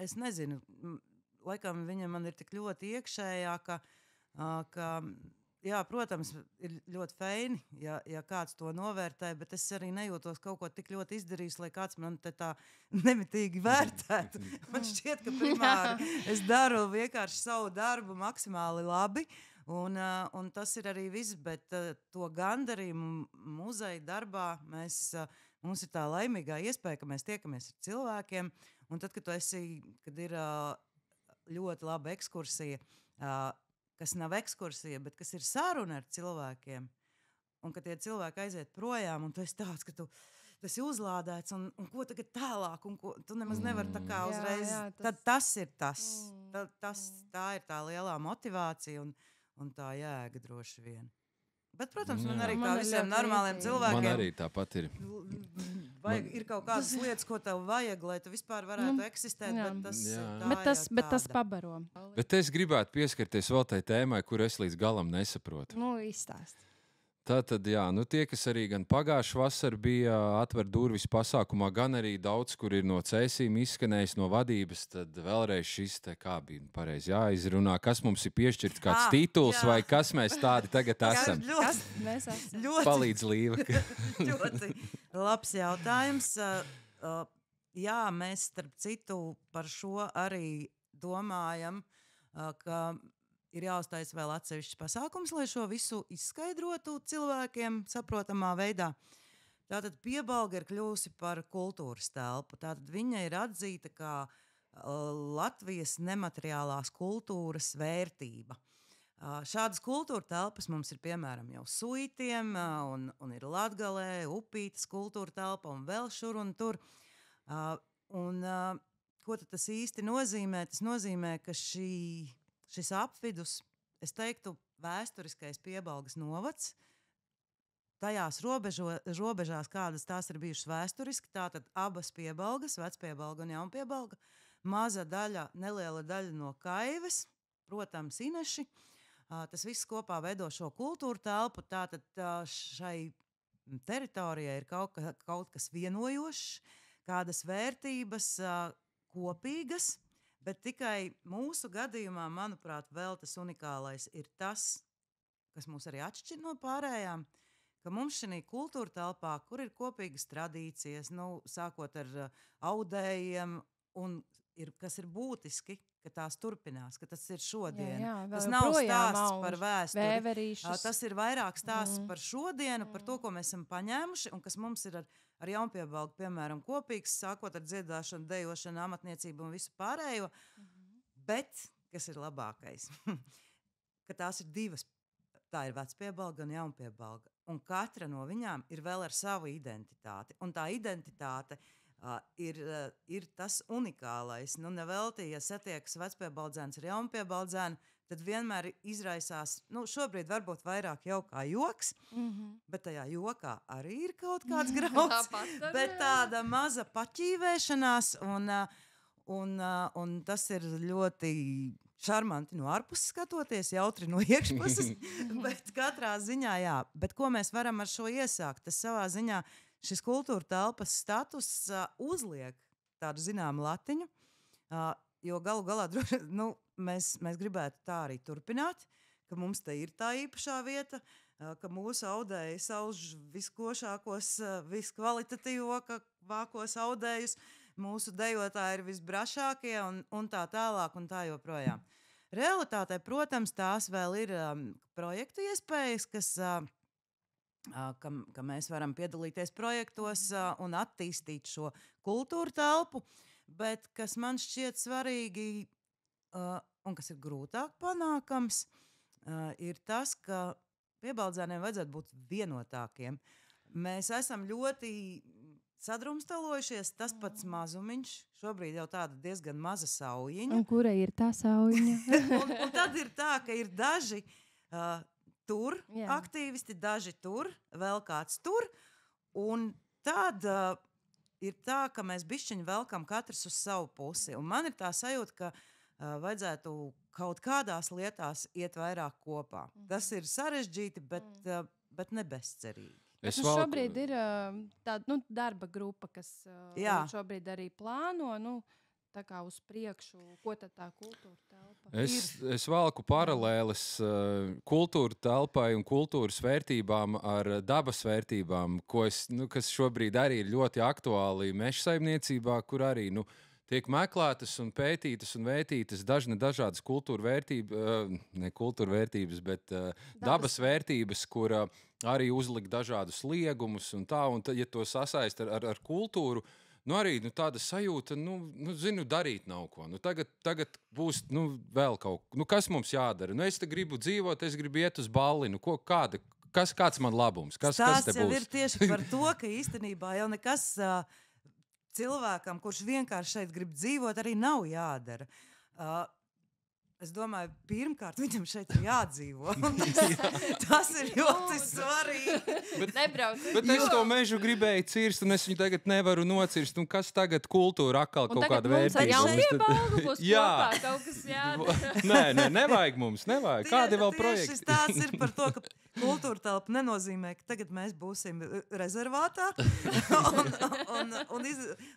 es nezinu, laikam viņa man ir tik ļoti iekšējā, ka jā, protams, ir ļoti feini, ja kāds to novērtē, bet es arī nejūtos kaut ko tik ļoti izdarījis, lai kāds man te tā nemitīgi vērtētu. Man šķiet, ka primāri es daru vienkārši savu darbu maksimāli labi, un tas ir arī viss, bet to gandarījumu muzeja darbā mums ir tā laimīgā iespēja, ka mēs tiekamies ar cilvēkiem, un tad, kad ir ļoti laba ekskursija, kas nav ekskursija, bet kas ir saruna ar cilvēkiem, un ka tie cilvēki aiziet projām, un tu esi tāds, ka tu esi uzlādēts, un ko tagad tālāk, un ko, tu nemaz nevari tā kā uzreiz, tad tas ir tas, tā ir tā lielā motivācija, un tā jēga droši vien. Bet, protams, man arī kā visiem normāliem cilvēkiem. Man arī tāpat ir. Ir kaut kādas lietas, ko tev vajag, lai tu vispār varētu eksistēt, bet tas pabaro. Bet es gribētu pieskarties vēl tai tēmai, kur es līdz galam nesaprotu. Izstāst. Tātad, jā, tie, kas arī gan pagājušā vasarā bija atver durvis pasākumā, gan arī daudz, kur ir no cēsīm izskanējis no vadības, tad vēlreiz šis te kā bija pareizi jāizrunā, kas mums ir piešķirts, kāds tituls vai kas mēs tādi tagad esam. Ļoti palīdz Līva. Ļoti labs jautājums. Jā, mēs starp citu par šo arī domājam, ka ir jāuztais vēl atsevišķs pasākums, lai šo visu izskaidrotu cilvēkiem saprotamā veidā. Tātad Piebalga ir kļūsi par kultūras telpu. Tātad viņa ir atzīta kā Latvijas nemateriālās kultūras vērtība. Šādas kultūra telpas mums ir piemēram jau Suitiem, un ir Latgalē, Upītes kultūra telpa un vēl šur un tur. Ko tad tas īsti nozīmē? Tas nozīmē, ka šis apvidus, es teiktu, vēsturiskais Piebalgas novads, tajās robežās, kādas tās ir bijušas vēsturiski, tātad abas Piebalgas, Vecpiebalga un Jaunpiebalga, maza daļa, neliela daļa no Kaives, protams, Ineši, tas viss kopā veido šo kultūru telpu, tātad šai teritorijai ir kaut kas vienojošs, kādas vērtības kopīgas, bet tikai mūsu gadījumā, manuprāt, vēl tas unikālais ir tas, kas mūs arī atšķir no pārējām, ka mums šī kultūra telpā, kur ir kopīgas tradīcijas, sākot ar audējiem, un kas ir būtiski, ka tās turpinās, ka tas ir šodien. Tas nav stāsts par vēsturi. Tas ir vairāk stāsts par šodienu, par to, ko mēs esam paņēmuši, un kas mums ir ar Jaunpiebalgu, piemēram, kopīgs, sākot ar dziedāšanu, dejošanu, amatniecību un visu pārējo, bet, kas ir labākais, ka tās ir divas, tā ir Vecpiebalga un Jaunpiebalga, un katra no viņām ir vēl ar savu identitāti, un tā identitāte ir tas unikālais. Nevelti, ja satiekas Vecpiebaldzēns ar Jaunpiebaldzēnu, tad vienmēr izraisās, šobrīd varbūt vairāk jau kā joks, bet tajā jokā arī ir kaut kāds grauds, bet tāda maza paķīvēšanās, un tas ir ļoti šarmanti no ārpuses skatoties, jautri no iekšpuses, bet katrā ziņā, jā. Bet ko mēs varam ar šo iesākt? Tas savā ziņā šis kultūra telpas status uzliek tādu zināmu latiņu, jo galu galā mēs gribētu tā arī turpināt, ka mums te ir tā īpašā vieta, ka mūsu audēji sauž viskošākos, viskvalitatīvākos audējus, mūsu dejotāji ir visbrašākie un tā tālāk un tā joprojām. Realitātē, protams, tās vēl ir projektu iespējas, ka mēs varam piedalīties projektos un attīstīt šo kultūra telpu, bet kas man šķiet svarīgi un kas ir grūtāk panākams, ir tas, ka Piebaldzēniem vajadzētu būt vienotākiem. Mēs esam ļoti sadrumstalojušies, tas pats mazumiņš, šobrīd jau tāda diezgan maza saujiņa. Un kura ir tā saujiņa? un tad ir tā, ka ir daži tur aktīvisti, daži tur, vēl kāds tur, un tad ir tā, ka mēs bišķiņi velkam katrs uz savu pusi. Un man ir tā sajūta, ka vajadzētu kaut kādās lietās iet vairāk kopā. Tas ir sarežģīti, bet ne bezcerīgi. Šobrīd ir tāda darba grupa, kas šobrīd arī plāno, tā kā uz priekšu, ko tad tā kultūra telpa? Es valku paralēles kultūra telpai un kultūras vērtībām ar dabas vērtībām, kas šobrīd arī ir ļoti aktuāli meža saimniecībā, kur arī tiek meklētas un pētītas un vērtītas dažādas kultūra vērtības, ne kultūra vērtības, bet dabas vērtības, kur arī uzlikt dažādus liegumus un tā, un ja to sasaist ar kultūru, arī tāda sajūta, darīt nav ko. Tagad būs vēl kaut kas, kas mums jādara. Es te gribu dzīvot, es gribu iet uz balli. Kāds man labums? Kas te būs? Tas jau ir tieši par to, ka īstenībā jau nekas cilvēkam, kurš vienkārši šeit grib dzīvot, arī nav jādara. Es domāju, pirmkārt, viņam šeit ir jādzīvo. Tas ir ļoti svarīgi. Bet es to mežu gribēju cirst, un es viņu tagad nevaru nocirst. Un kas tagad kultūra atkal kaut kāda vērtība? Un tagad mums ar Piebalgu būs kopā kaut kas jādara. Nevajag mums, nevajag. Kādi vēl projekti? Šis stāsts ir par to, ka kultūra telpa nenozīmē, ka tagad mēs būsim rezervātā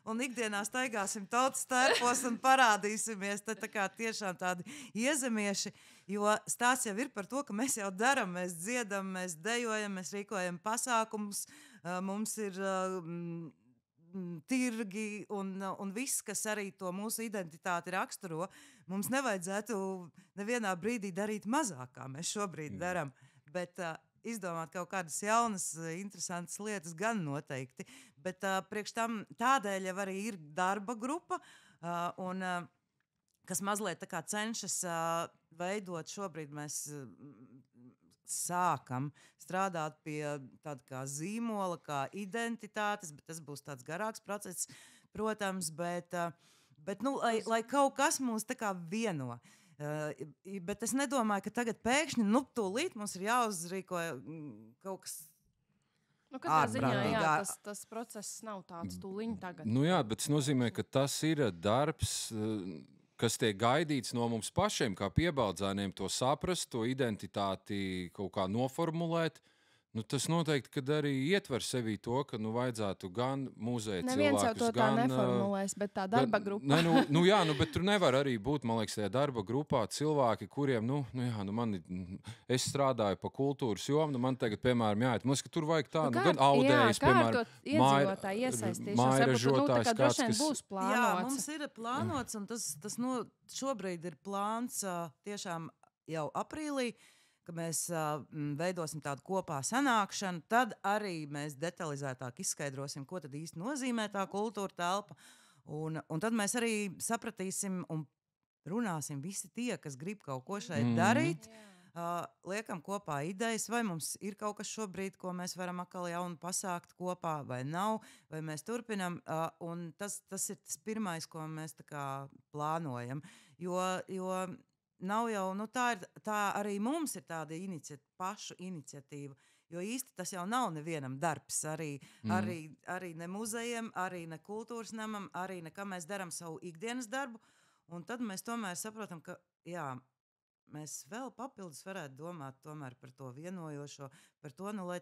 un ikdienā staigāsim tautas tērpos un parādīsimies tā kā tiešām tādi iezemieši, jo stāsts jau ir par to, ka mēs jau daram, mēs dziedam, mēs dejojam, mēs rīkojam pasākumus, mums ir tirgi un viss, kas arī to mūsu identitāti raksturo. Mums nevajadzētu nevienā brīdī darīt mazāk, kā mēs šobrīd daram. Bet izdomāt kaut kādas jaunas, interesantas lietas gan noteikti. Bet priekš tam tādēļ jau arī ir darba grupa, kas mazliet tā kā cenšas veidot. Šobrīd mēs sākam strādāt pie tāda kā zīmola, kā identitātes, bet tas būs tāds garāks process, protams, bet lai kaut kas mūs tā kā vieno. Bet es nedomāju, ka tagad pēkšņi, tūlīt mums ir jāuzrīko kaut kas katrā ziņā, tas process nav tāds tūliņ tagad. Jā, bet tas nozīmē, ka tas ir darbs, kas tiek gaidīts no mums pašiem, kā piebaudzēniem, to saprast, to identitāti kaut kā noformulēt. Tas noteikti, kad arī ietver sevī to, ka vajadzētu gan muzeja cilvēkus, neviens jau to tā neformulēs, bet tā darba grupa. Bet tur nevar arī būt, man liekas, tajā darba grupā cilvēki, kuriem, es strādāju pa kultūras jomu, man tagad, piemēram, jāiet. Man liekas, ka tur vajag tā, gan audējs, piemēram, iedzīvotāji iesaistīšanos. Ražotājs kāds, kas būs plānots. Jā, mums ir plānots, un tas šobrīd ir plāns tiešām jau aprīlī, ka mēs veidosim tādu kopā sanākšanu, tad arī mēs detalizētāk izskaidrosim, ko tad īsti nozīmē tā kultūra telpa. Un tad mēs arī sapratīsim un runāsim visi tie, kas grib kaut ko šeit darīt. Liekam kopā idejas, vai mums ir kaut kas šobrīd, ko mēs varam atkal jaunu pasākt kopā, vai nav, vai mēs turpinam. Un tas ir tas pirmais, ko mēs tā kā plānojam. Jo nav jau, tā arī mums ir tāda pašu iniciatīva, jo īsti tas jau nav nevienam darbs, arī ne muzejiem, arī ne kultūras namam, arī ne kā mēs daram savu ikdienas darbu, un tad mēs tomēr saprotam, ka mēs vēl papildus varētu domāt tomēr par to vienojošo, par to, lai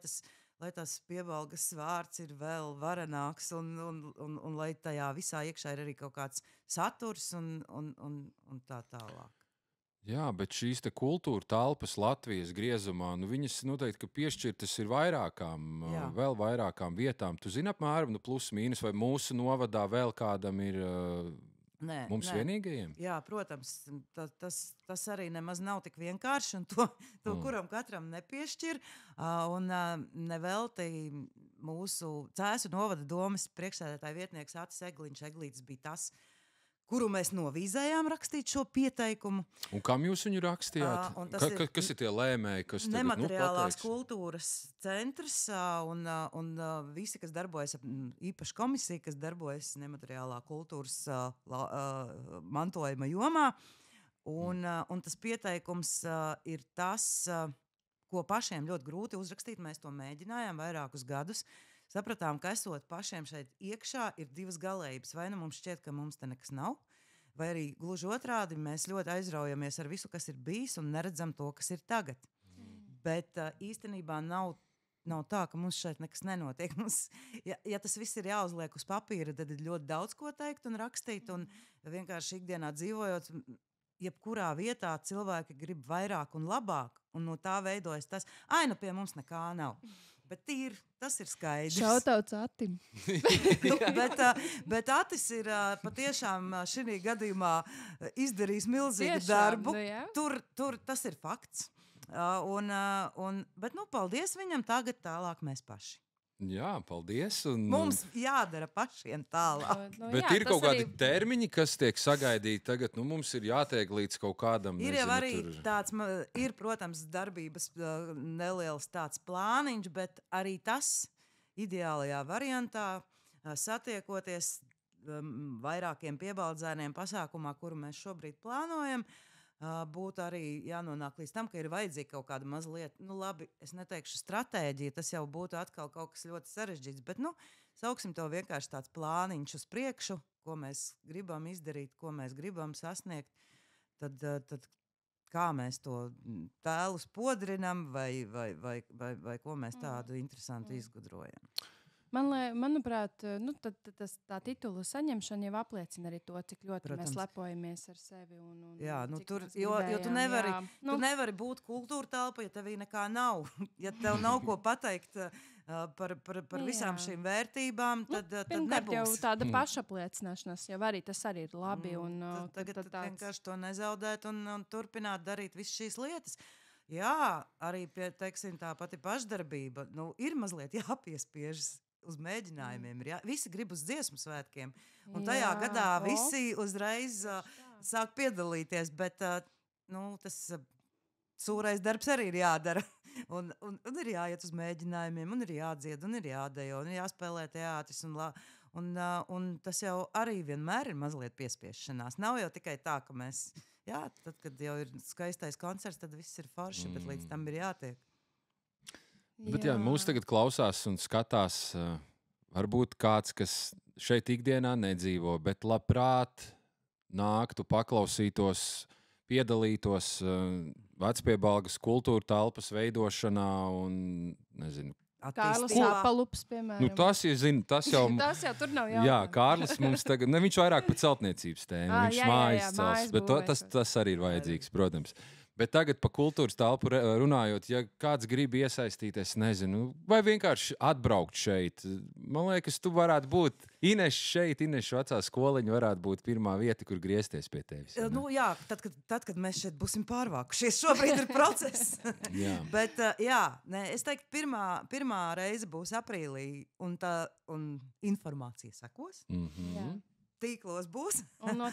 tas Piebalgas vārds ir vēl varenāks, un lai tajā visā iekšā ir arī kaut kāds saturs un tā tālāk. Jā, bet šīs kultūra telpas Latvijas griezumā, viņas noteikti piešķirtas ir vēl vairākām vietām. Tu zini apmēram, plus mīnus, vai mūsu novadā vēl kādam ir mums vienīgajiem? Jā, protams, tas arī nemaz nav tik vienkārši, un to kuram katram nepiešķir. Un nevelti mūsu Cēsu novada domes priekšsēdētāja vietnieks Atis Eglītis bija tas, kuru mēs novīzējām rakstīt šo pieteikumu. Un kam jūs viņu rakstījāt? Kas ir tie lēmēji, kas tagad Nemateriālās kultūras centrs un visi, kas darbojas, īpaši komisija, kas darbojas nemateriālā kultūras mantojuma jomā. Un tas pieteikums ir tas, ko pašiem ļoti grūti uzrakstīt. Mēs to mēģinājām vairākus gadus. sapratām, ka esot pašiem šeit iekšā, ir divas galējības. Vai nu mums šķiet, ka mums te nekas nav, vai arī gluži otrādi mēs ļoti aizraujamies ar visu, kas ir bijis, un neredzam to, kas ir tagad. Bet īstenībā nav tā, ka mums šeit nekas nenotiek. Ja tas viss ir jāuzliek uz papīra, tad ir ļoti daudz ko teikt un rakstīt. Un vienkārši ikdienā dzīvojot, jebkurā vietā cilvēki grib vairāk un labāk, un no tā veidojas tas, nu pie mums nekā nav. Bet tas ir skaidrs. Šautauts Atim. bet Atis ir patiešām šī gadījumā izdarījis milzīgu darbu. Tur tas ir fakts. Bet paldies viņam, tagad tālāk mēs paši. Jā, paldies. Mums jādara pašiem tālāk. Bet ir kaut kādi termiņi, kas tiek sagaidīti tagad. Mums ir jātiek līdz kaut kādam. Ir jau arī tāds, protams, darbības neliels tāds plāniņš, bet arī tas ideālajā variantā satiekoties vairākiem piebaldzēniem pasākumā, kuru mēs šobrīd plānojam, būtu arī jānonāk līdz tam, ka ir vajadzīga kaut kāda mazliet, labi, es neteikšu stratēģija, tas jau būtu atkal kaut kas ļoti sarežģīts, bet, sauksim to vienkārši tāds plāniņš uz priekšu, ko mēs gribam izdarīt, ko mēs gribam sasniegt, tad kā mēs to tēlu spodrinam vai ko mēs tādu interesantu izgudrojam. Manuprāt, tā titula saņemšana jau apliecina arī to, cik ļoti Protams. Mēs lepojamies ar sevi. Jā, jo tu nevari būt kultūra telpa, ja tevī nekā nav. Ja tev nav ko pateikt par visām šīm vērtībām, tad nebūs. Jau tāda pašapliecināšanās, jau arī tas arī ir labi. Tagad vienkārši to nezaudēt un turpināt darīt visas šīs lietas. Jā, arī pie, teiksim, tā pati pašdarbība, ir mazliet jāpiespiežas uz mēģinājumiem. Visi grib uz dziesmu svētkiem, un tajā gadā visi uzreiz sāk piedalīties, bet tas sūrais darbs arī ir jādara. Un ir jāiet uz mēģinājumiem, un ir jādzied, un ir jādejo, un ir jāspēlē teātris, un tas jau arī vienmēr ir mazliet piespiešanās. Nav jau tikai tā, ka mēs, tad, kad jau ir skaistais koncerts, tad viss ir forši, bet līdz tam ir jātiek. Bet mūs tagad klausās un skatās, varbūt kāds, kas šeit ikdienā nedzīvo, bet labprāt nāktu, paklausītos, piedalītos Vecpiebalgas kultūra telpas veidošanā un, nezinu, Kārlis Apalups, piemēram. Tas jau tur nav jautājums. Jā, Kārlis mums tagad, viņš vairāk par celtniecības tēmu, viņš mājas cels, bet tas arī ir vajadzīgs, protams. Bet tagad par kultūras telpu runājot, ja kāds grib iesaistīties, nezinu, vai vienkārši atbraukt šeit. Man liekas, tu varētu būt Ineša šeit, Ineša vecā skoliņa varētu būt pirmā vieta, kur griezties pie tevis. Jā, tad, kad mēs šeit būsim pārvākušies, šobrīd ir process. Bet es teiktu, pirmā reize būs aprīlī, un informācija sekos. Tīklos būs. Un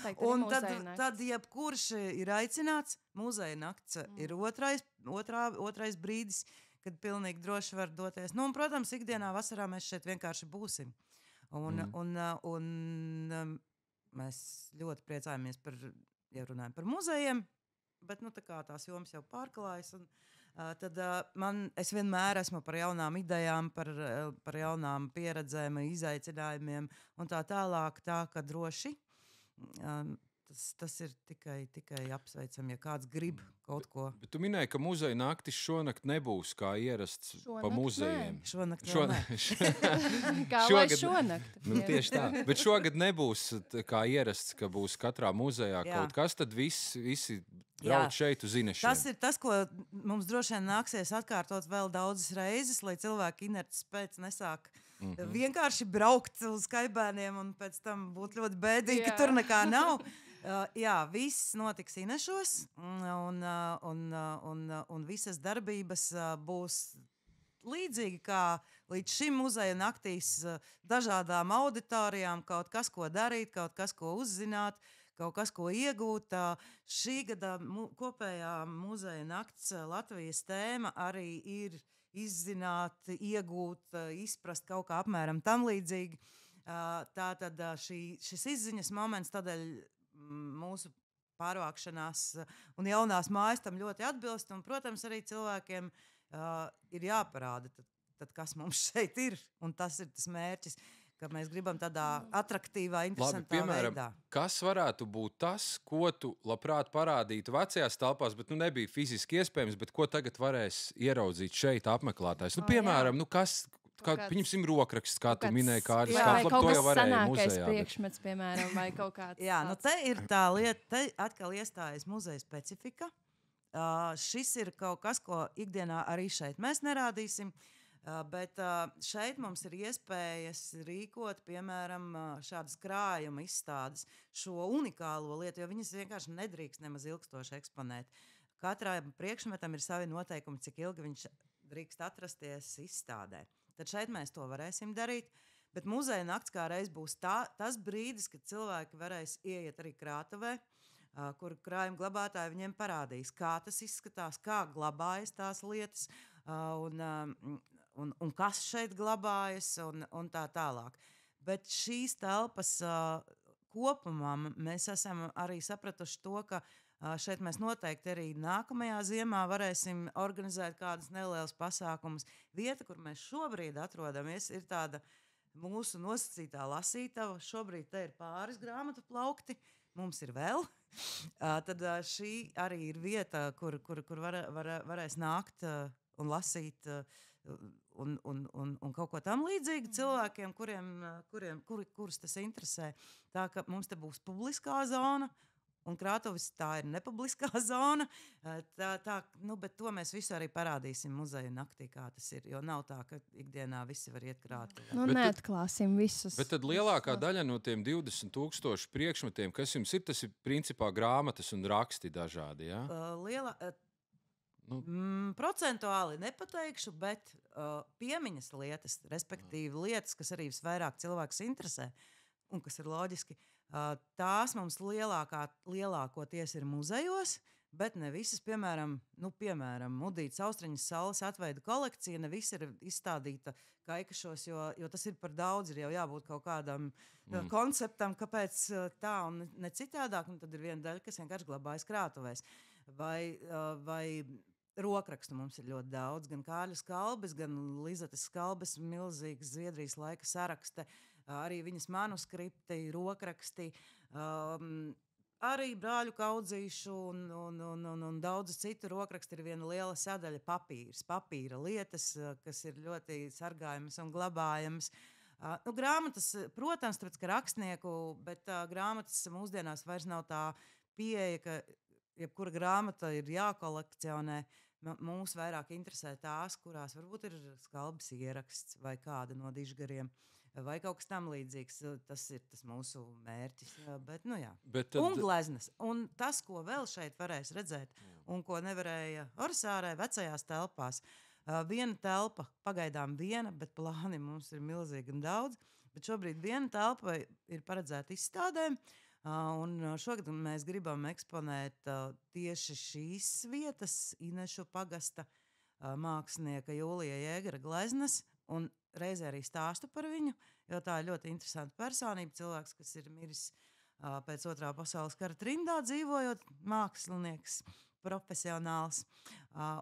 tad jebkurš ir aicināts. Muzeja nakts ir otrais brīdis, kad pilnīgi droši var doties. Un, protams, ikdienā vasarā mēs šeit vienkārši būsim. Un mēs ļoti priecājamies ja runājam par muzejiem, bet tā kā tās jomas jau pārklājas. Tad es vienmēr esmu par jaunām idejām, par jaunām pieredzēm, izaicinājumiem un tā tālāk, tā ka droši tas ir tikai apsveicami, ja kāds grib kaut ko. Bet tu minēji, ka muzeja naktis šonakt nebūs kā ierasts pa muzejiem. Šonakt kā lai šonakt. Tieši tā. Bet šogad nebūs kā ierasts, ka būs katrā muzejā kaut kas, tad visi brauc šeit uz Inešiem. Tas ir tas, ko mums droši vien nāksies atkārtot vēl daudzas reizes, lai cilvēki inerces pēc nesāk vienkārši braukt uz Kaibēniem un pēc tam būt ļoti bēdīgi, ka tur nekā nav. Viss notiks Inešos un visas darbības būs līdzīgi kā līdz šim muzeja naktīs dažādām auditorijām, kaut kas, ko darīt, kaut kas, ko uzzināt, kaut kas, ko iegūt. Šī gada kopējā muzeja nakts Latvijas tēma arī ir izzināt, iegūt, izprast kaut kā apmēram tam līdzīgi. Tātad šis izziņas moments tādēļ mūsu pārvākšanās un jaunās mājas tam ļoti atbilst. Un, protams, arī cilvēkiem ir jāparāda tad kas mums šeit ir. Un tas ir tas mērķis, ka mēs gribam tādā atraktīvā, interesantā piemēram, veidā. Kas varētu būt tas, ko tu labprāt parādītu vecajās telpās, bet nebija fiziski iespējams, bet ko tagad varēs ieraudzīt šeit apmeklētājs? Piemēram, kas, pieņemsim rokraksts, kā tu minēji, Kārlis. Vai kaut kas sanākais muzejā, priekšmets, piemēram, vai kaut kāds. Jā, te ir tā lieta, te atkal iestājas muzeja specifika. Šis ir kaut kas, ko ikdienā arī šeit mēs nerādīsim. Bet šeit mums ir iespējas rīkot, piemēram, šādas krājuma izstādes, šo unikālo lietu, jo viņas vienkārši nedrīkst nemaz ilgstoši eksponēt. Katram priekšmetam ir savi noteikumi, cik ilgi viņš drīkst atrasties izstādē. Tad šeit mēs to varēsim darīt, bet muzeja nakts kā reiz būs tas brīdis, kad cilvēki varēs ieiet arī krātuvē, kur krājuma glabātāji viņiem parādīs, kā tas izskatās, kā glabājas tās lietas, un kas šeit glabājas un tā tālāk. Bet šīs telpas kopumā mēs esam arī sapratuši to, ka šeit mēs noteikti arī nākamajā ziemā varēsim organizēt kādus nelielus pasākumus. Vieta, kur mēs šobrīd atrodamies, ir tāda mūsu nosacītā lasītava. Šobrīd te ir pāris grāmatu plaukti, mums ir vēl. Tad šī arī ir vieta, kur varēs nākt un lasīt un kaut ko tam līdzīgu cilvēkiem, kurus tas interesē. Tā ka mums te būs publiskā zona, un krātuves tā ir nepubliskā zona. Bet to mēs visu arī parādīsim muzeja naktī, kā tas ir. Jo nav tā, ka ikdienā visi var iet krātuvē. Neatklāsim visus. Bet tad lielākā daļa no tiem 20,000 priekšmetiem, kas jums ir, tas ir principā grāmatas un raksti dažādi, jā? Procentuāli nepateikšu, bet piemiņas lietas, respektīvi lietas, kas arī visvairāk cilvēkus interesē un kas ir loģiski, tās mums lielākoties ir muzejos, bet ne visas, piemēram, Mudītas Austriņas saules atveida kolekcija, ne viss ir izstādīta Kaikašos, jo tas ir par daudz, ir jau jābūt kaut kādam konceptam, kāpēc tā un ne citādāk, un tad ir viena daļa, kas vienkārši glabājas krātuvēs. Vai rokrakstu mums ir ļoti daudz, gan Kārļa Skalbes, gan Lizates Skalbes, milzīgas Zviedrijas laika sarakste, arī viņas manuskripti, rokraksti, arī Brāļu Kaudzīšu un daudzu citu rokrakstu ir viena liela sadaļa papīra lietas, kas ir ļoti sargājamas un glabājamas. Grāmatas, protams, tāpēc, ka rakstnieku, bet grāmatas mūsdienās vairs nav tā pieeja, ka jebkura grāmata ir jākolekcionē. Mūs vairāk interesē tās, kurās varbūt ir Skalbes ieraksts vai kāda no dižgariem, vai kaut kas tam līdzīgs. Tas ir tas mūsu mērķis. Un gleznas. Un tas, ko vēl šeit varēs redzēt, un ko nevarēja Orisārē vecajās telpās. Viena telpa, pagaidām viena, bet plāni mums ir milzīgi un daudz. Bet šobrīd viena telpa ir paredzēta izstādēm. Un šogad mēs gribam eksponēt tieši šīs vietas, Inešu pagasta mākslinieka Jūlija Jēgara gleznas, un reizē arī stāstu par viņu, jo tā ir ļoti interesanta personība, cilvēks, kas ir miris pēc Otrā pasaules kara trimdā dzīvojot, mākslinieks, profesionāls.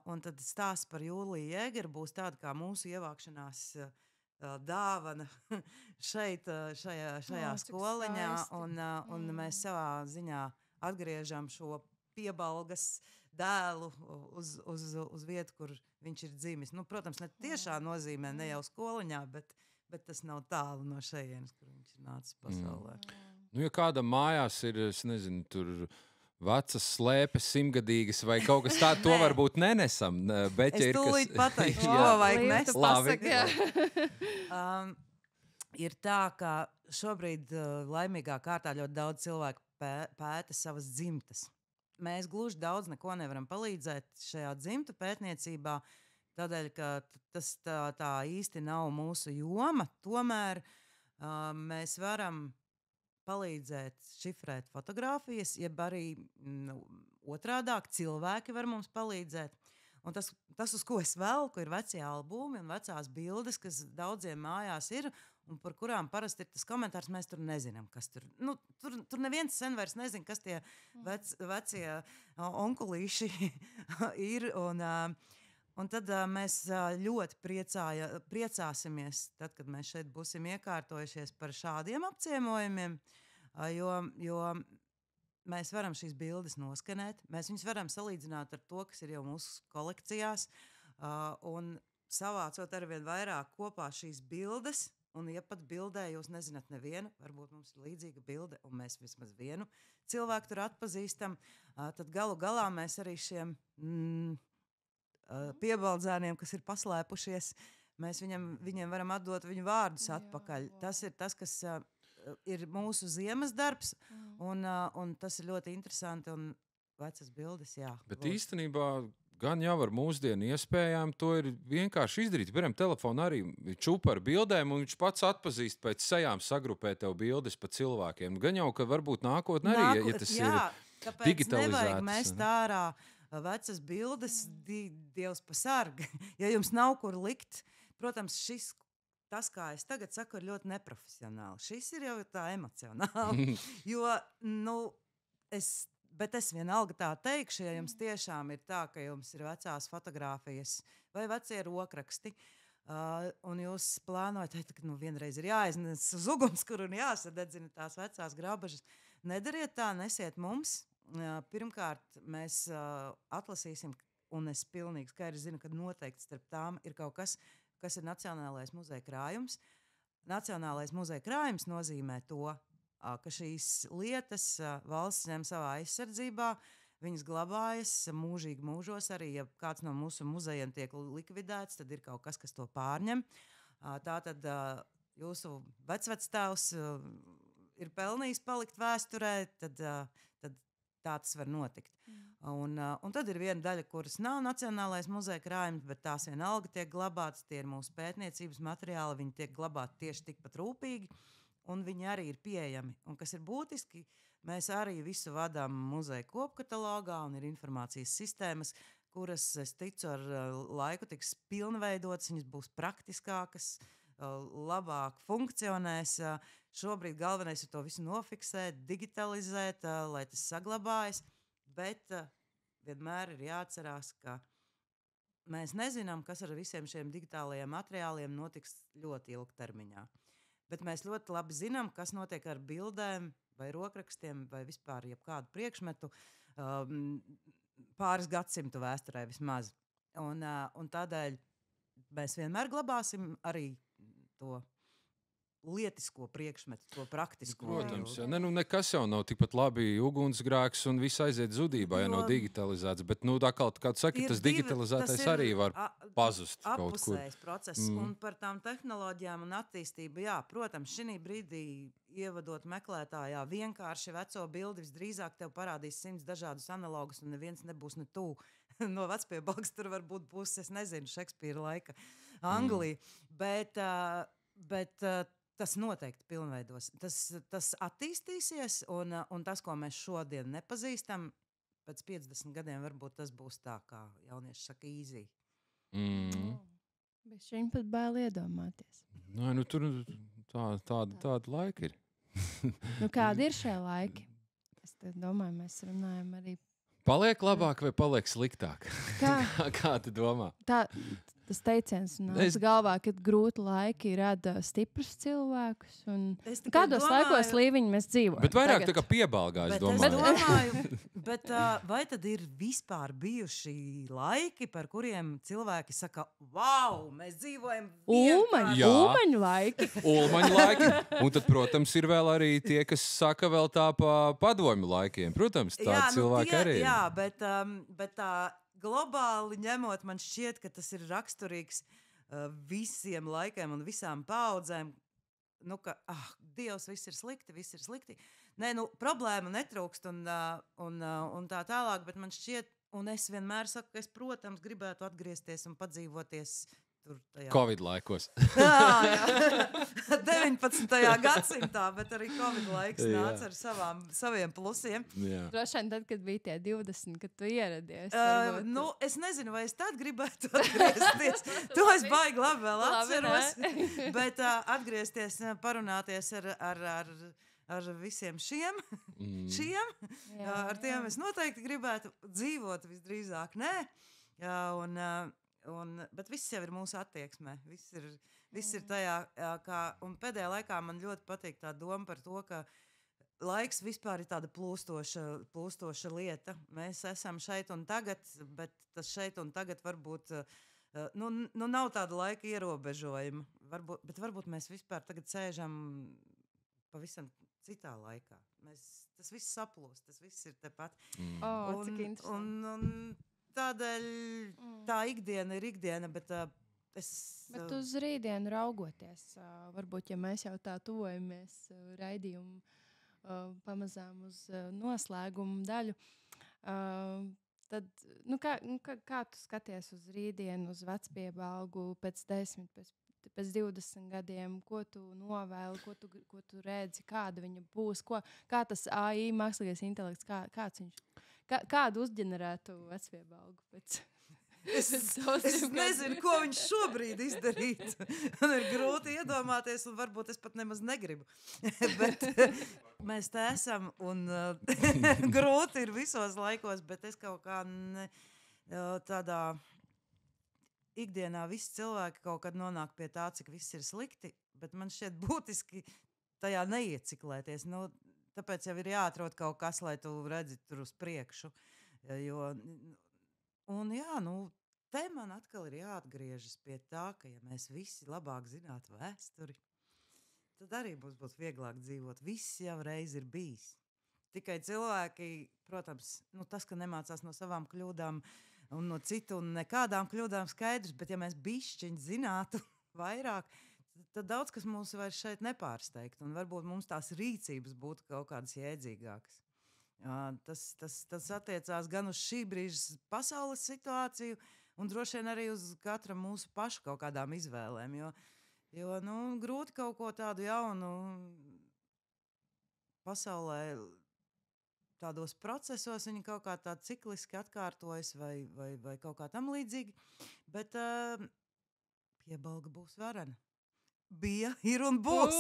Un tad stāsts par Jūliju Jēgaru būs tāda kā mūsu ievākšanās dāvana šeit, šajā skoliņā, un mēs savā ziņā atgriežam šo Piebalgas dēlu uz vietu, kur viņš ir dzimis. Protams, ne tiešā nozīmē, ne jau skoliņā, bet tas nav tālu no šejienes, kur viņš ir nācis pasaulē. Ja kādam mājās ir, es nezinu, tur vecas slēpes, 100-gadīgas vai kaut kas tāds, to varbūt nenesam. Es tūlīt pateikšu, ko vajag nest. Ir tā, ka šobrīd laimīgā kārtā ļoti daudz cilvēku pēta savas dzimtas. Mēs gluži daudz neko nevaram palīdzēt šajā dzimtu pētniecībā, tādēļ, ka tas tā īsti nav mūsu joma. Tomēr mēs varam palīdzēt šifrēt fotogrāfijas, jeb arī otrādāk cilvēki var mums palīdzēt. Un tas, uz ko es velku, ir vecie albumi un vecās bildes, kas daudziem mājās ir, un par kurām parasti ir tas komentārs, mēs tur nezinām, kas tur. Tur neviens sen vairs nezin, kas tie vecie onkulīši ir. Un tad mēs ļoti priecāsimies, tad, kad mēs šeit būsim iekārtojušies par šādiem apciemojumiem, jo mēs varam šīs bildes noskanēt, mēs viņus varam salīdzināt ar to, kas ir jau mūsu kolekcijās, un savācot arvien vairāk kopā šīs bildes, un ja pat bildē jūs nezināt nevienu, varbūt mums ir līdzīga bilde, un mēs vismaz vienu cilvēku tur atpazīstam, tad galu galā mēs arī šiem piebaldzēniem, kas ir paslēpušies, mēs viņiem varam atdot viņu vārdus atpakaļ. Tas ir tas, kas ir mūsu ziemas darbs, un tas ir ļoti interesanti, un vecas bildes, jā. Bet īstenībā gan jau ar mūsdienu iespējām to ir vienkārši izdarīt. Piemēram, telefonā arī čupa ar bildēm, un viņš pats atpazīst pēc sejām sagrupē tev bildes pa cilvēkiem. Gan jau, ka varbūt nākotnē arī, ja tas ir digitalizēts. Nevajag mest ārā vecas bildes, Dievs pasarg. Ja jums nav kur likt, protams, tas, kā es tagad saku, ir ļoti neprofesionāli. Šis ir jau tā emocionāli. Jo, bet es vienalga tā teikšu, ja jums tiešām ir tā, ka jums ir vecās fotogrāfijas vai vecie rokraksti, un jūs plānojat, ka vienreiz ir jāiznes uz ugunskura un jāsadedzina tās vecās grabažas. Nedariet tā, nesiet mums. Pirmkārt, mēs atlasīsim, un es pilnīgi skaidri zinu, ka noteikti starp tām ir kaut kas ir Nacionālais muzeja krājums. Nacionālais muzeja krājums nozīmē to, ka šīs lietas valsts ņem savā aizsardzībā, viņas glabājas mūžīgi mūžos, arī ja kāds no mūsu muzejiem tiek likvidēts, tad ir kaut kas, kas to pārņem. Tātad jūsu vecvectēvs ir pelnījis palikt vēsturē, tad tā tas var notikt. Un tad ir viena daļa, kuras nav Nacionālais muzeja krājums, bet tās vienalga tiek glabātas, tie ir mūsu pētniecības materiāli, viņi tiek glabāti tieši tikpat rūpīgi, un viņi arī ir pieejami. Un kas ir būtiski, mēs arī visu vadām muzeja kopkatalogā, un ir informācijas sistēmas, kuras, es ticu, ar laiku tiks pilnveidotas, viņas būs praktiskākas, labāk funkcionēs. Šobrīd galvenais ir to visu nofiksēt, digitalizēt, lai tas saglabājas, bet vienmēr ir jāatcerās, ka mēs nezinām, kas ar visiem šiem digitālajiem materiāliem notiks ļoti ilgtermiņā. Bet mēs ļoti labi zinām, kas notiek ar bildēm vai rokrakstiem vai vispār jebkādu priekšmetu pāris gadsimtu vēsturē vismaz. Un tādēļ mēs vienmēr glabāsim arī to lietisko priekšmetu, to praktisko. Protams, ja. Nekas jau nav tikpat labi ugunsgrēks un viss aiziet zudībā, ja nav digitalizēts. Bet, kā tu saki, tas digitalizētais arī var pazust kaut kur. Apusējs process. Un par tām tehnoloģijām un attīstību, jā, protams, šī brīdī ievadot meklētājā vienkārši veco bildi, visdrīzāk tev parādīs 100 dažādus analogus, un neviens nebūs ne tuvu. No Vecpiebalgas tur varbūt būs, es nezinu, Šekspīra laika Anglija. Bet tas noteikti pilnveidos. Tas attīstīsies, un tas, ko mēs šodien nepazīstam, pēc 50 gadiem varbūt tas būs tā, kā jaunieši saka, easy. Bet viņi pat bail iedomāties. Tur tāda laika ir. Kādi ir šie laiki? Es domāju, mēs runājam arī. Paliek labāk vai paliek sliktāk? Kā tu domā? Tas teiciens nāc galvā, ka grūti laiki rada stiprus cilvēkus. Kādos laikos līviņi mēs dzīvojam? Bet vairāk tā kā Piebalgā, es domāju. Bet vai tad ir vispār bijuši laiki, par kuriem cilvēki saka, wow, mēs dzīvojam Ulmaņu laiki. Ulmaņu laiki. Un tad, protams, ir vēl arī tie, kas saka vēl tā pa padomju laikiem. Protams, tādi cilvēki arī. Jā, bet tā globāli ņemot, man šķiet, ka tas ir raksturīgs visiem laikiem un visām paudzēm. Ka, Dievs, viss ir slikti. Nē, problēma netrūkst un tā tālāk, bet man šķiet, un es vienmēr saku, ka es, protams, gribētu atgriezties un padzīvoties tur tajā. Covid laikos. Jā. 19. gadsimtā, bet arī Covid laiks nāca ar saviem plusiem. Droši vien tad, kad bija tie 20, kad tu ieradies. Es nezinu, vai es tad gribētu atgriezties. To es baigi labi vēl atceros. Bet atgriezties, parunāties ar visiem šiem. Ar tiem es noteikti gribētu dzīvot, visdrīzāk nē. Bet viss jau ir mūsu attieksmē. Viss ir tajā, un pēdējā laikā man ļoti patīk tā doma par to, ka laiks vispār ir tāda plūstoša lieta. Mēs esam šeit un tagad, bet tas šeit un tagad varbūt nav tāda laika ierobežojuma. Varbūt mēs vispār tagad sēžam pavisam citā laikā. Tas viss saplūst, tas viss ir tepat. Cik interesanti. Un tādēļ tā ikdiena ir ikdiena, bet Bet uz rītdienu raugoties, varbūt, ja mēs jau tā tuvojamies raidījumu pamazām uz noslēgumu daļu, tad kā tu skaties uz rītdienu, uz vecpiebalgu pēc 10, pēc 20 gadiem, ko tu novēli, ko tu redzi, kāda viņa būs, kā tas AI, mākslīgais intelekts, kādu uzģenerētu vecpiebalgu pēc... Es nezinu, ko viņš šobrīd izdarītu. Man ir grūti iedomāties, un varbūt es pat nemaz negribu. Bet mēs te esam, un grūti ir visos laikos, bet es kaut kā tādā ikdienā visi cilvēki kaut kad nonāk pie tā, cik viss ir slikti, bet man šķiet būtiski tajā neieciklēties. Tāpēc jau ir jāatrod kaut kas, lai tu redzi tur uz priekšu. Un te man atkal ir jāatgriežas pie tā, ka ja mēs visi labāk zinātu vēsturi, tad arī mums būtu vieglāk dzīvot. Viss jau reiz ir bijis. Tikai cilvēki, protams, tas, ka nemācās no savām kļūdām un no citu un nekādām kļūdām skaidrs, bet ja mēs bišķiņi zinātu vairāk, tad daudz kas mūs vairs šeit nepārsteigt. Un varbūt mums tās rīcības būtu kaut kādas jēdzīgākas. Tas attiecās gan uz šī brīža pasaules situāciju, un droši vien arī uz katra mūsu pašu kaut kādām izvēlēm. Jo grūti kaut ko tādu jaunu pasaulē, tādos procesos viņi kaut kā tā cikliski atkārtojas vai kaut kā tam līdzīgi. Bet Piebalga būs varena. Bija, ir un būs.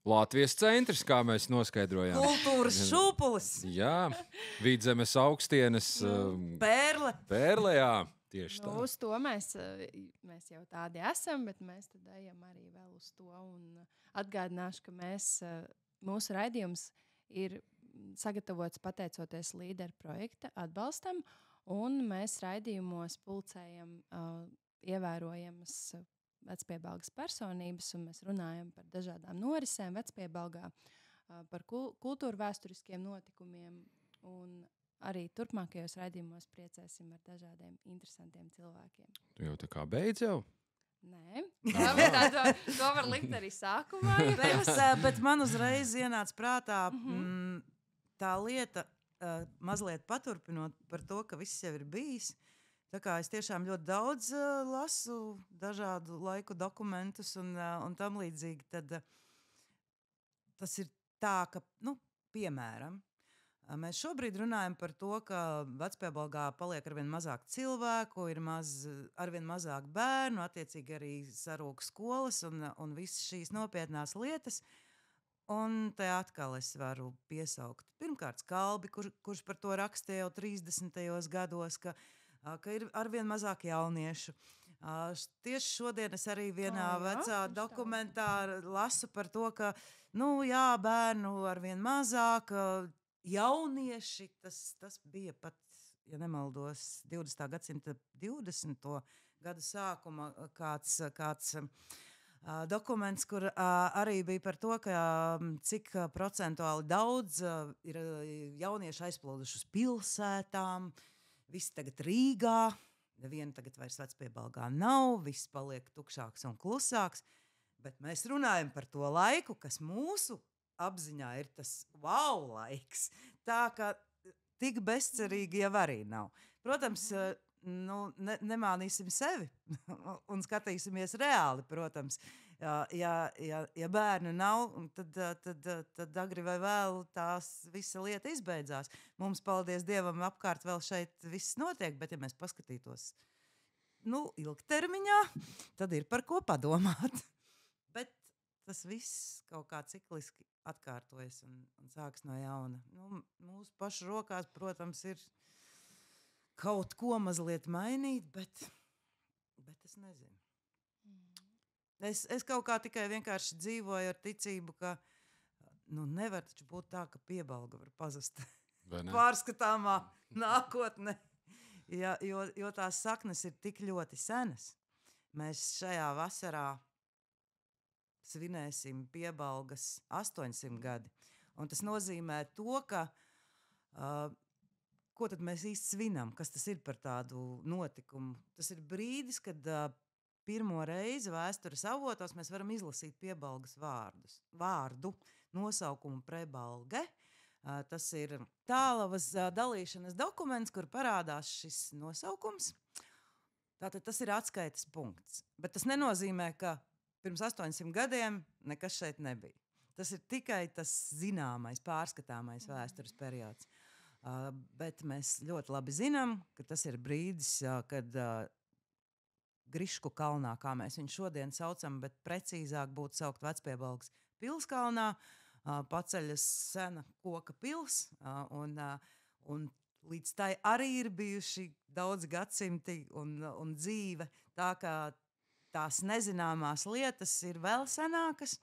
Latvijas centrs, kā mēs noskaidrojām. Kultūras šūpulis. Jā, Vidzemes augstienes Pērle, jā, tieši tā. Uz to mēs jau tādi esam, bet mēs tad ejam arī vēl uz to. Un atgādināšu, ka mūsu raidījums ir sagatavots pateicoties līderu projekta atbalstam, un mēs raidījumos pulcējam ievērojamas vecpiebalgas personības, un mēs runājam par dažādām norisēm vecpiebalgā, par kultūra vēsturiskiem notikumiem, un arī turpmākajos raidījumos priecēsim ar dažādiem interesantiem cilvēkiem. Tu jau tā kā beidz jau? Nē, to var likt arī sākumā. Bet man uzreiz ienāca prātā tā lieta, mazliet paturpinot par to, ka viss jau ir bijis. Tā kā es tiešām ļoti daudz lasu dažādu laiku dokumentus un tam līdzīgi, tad tas ir tā, ka, piemēram, mēs šobrīd runājam par to, ka vecpiebalgā paliek arvien mazāk cilvēku, ir arvien mazāk bērnu, attiecīgi arī sarūk skolas un visas šīs nopietnās lietas. Un te atkal es varu piesaukt pirmkārt Skalbi, kurš par to rakstīja jau 30. gados, ka ir arvien mazāk jauniešu. Tieši šodien es arī vienā vecā dokumentā lasu par to, ka, bērnu arvien mazāk, jaunieši, tas bija pat, ja nemaldos, 20. gadsimta 20. gadu sākuma kāds dokuments, kur arī bija par to, ka cik procentuāli daudz ir jaunieši aizplūduši uz pilsētām, visi tagad Rīgā, neviena tagad vairs vecpiebalgā nav, viss paliek tukšāks un klusāks, bet mēs runājam par to laiku, kas mūsu apziņā ir tas wow laiks. Tā ka tik bezcerīgi jau arī nav. Protams, nemānīsim sevi un skatīsimies reāli, protams. Ja bērnu nav, tad agri vai vēl tās visa lieta izbeidzās. Mums, paldies Dievam, apkārt vēl šeit viss notiek, bet ja mēs paskatītos ilgtermiņā, tad ir par ko padomāt. Bet tas viss kaut kā cikliski atkārtojas un sāks no jauna. Mūsu pašu rokās, protams, ir kaut ko mazliet mainīt, bet Bet es nezinu. Es kaut kā tikai vienkārši dzīvoju ar ticību, ka nevar taču būt tā, ka Piebalga var pazust pārskatāmā nākotnē. Ja, jo tās saknes ir tik ļoti senas. Mēs šajā vasarā svinēsim Piebalgas 800 gadi. Un tas nozīmē to, ka ko tad mēs īsti svinam, kas tas ir par tādu notikumu. Tas ir brīdis, kad pirmo reizi vēstures avotos mēs varam izlasīt Piebalgas vārdu, nosaukumu Prebalge. Tas ir tālavas dalīšanas dokuments, kur parādās šis nosaukums. Tātad tas ir atskaites punkts. Bet tas nenozīmē, ka pirms 800 gadiem nekas šeit nebija. Tas ir tikai tas zināmais, pārskatāmais vēstures periods. Bet mēs ļoti labi zinām, ka tas ir brīdis, kad Grišku kalnā, kā mēs viņu šodien saucam, bet precīzāk būtu saukt Vecpiebalgas pilskalnā, paceļas sena koka pils, un līdz tai arī ir bijuši daudz gadsimti un dzīve. Tā kā tās nezināmās lietas ir vēl senākas,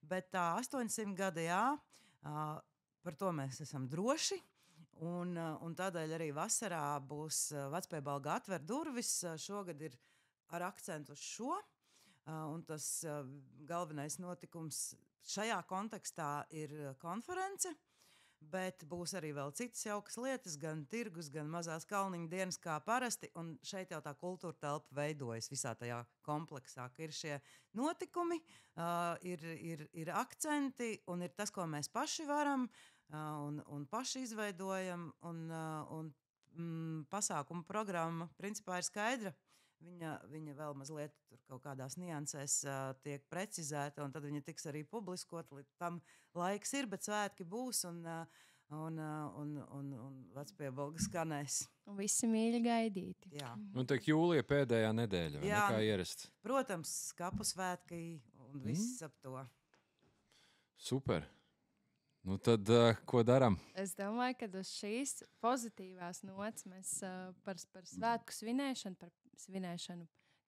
bet tā 800 gadi, jā, par to mēs esam droši. Un tādēļ arī vasarā būs Vecpiebalga atver durvis. Šogad ir ar akcentu uz šo. Un tas galvenais notikums šajā kontekstā ir konference, bet būs arī vēl citas jaukas lietas, gan tirgus, gan mazās kalniņu dienas kā parasti, un šeit jau tā kultūra telpa veidojas visā tajā kompleksā, ka ir šie notikumi, ir akcenti, un ir tas, ko mēs paši varam, un paši izveidojam, un pasākuma programma principā ir skaidra. Viņa vēl mazliet tur kaut kādās niansēs tiek precizēta, un tad viņa tiks arī publiskot. Tam laiks ir, bet svētki būs, un Vecpiebalga skanēs. Un visi mīļi gaidīti. Jā. Un tiek jūlija pēdējā nedēļa, vai jā, nekā ierasts? Protams, kapu svētki un viss ap to. Super. Nu tad, ko daram? Es domāju, ka uz šīs pozitīvās nots mēs par svētku svinēšanu,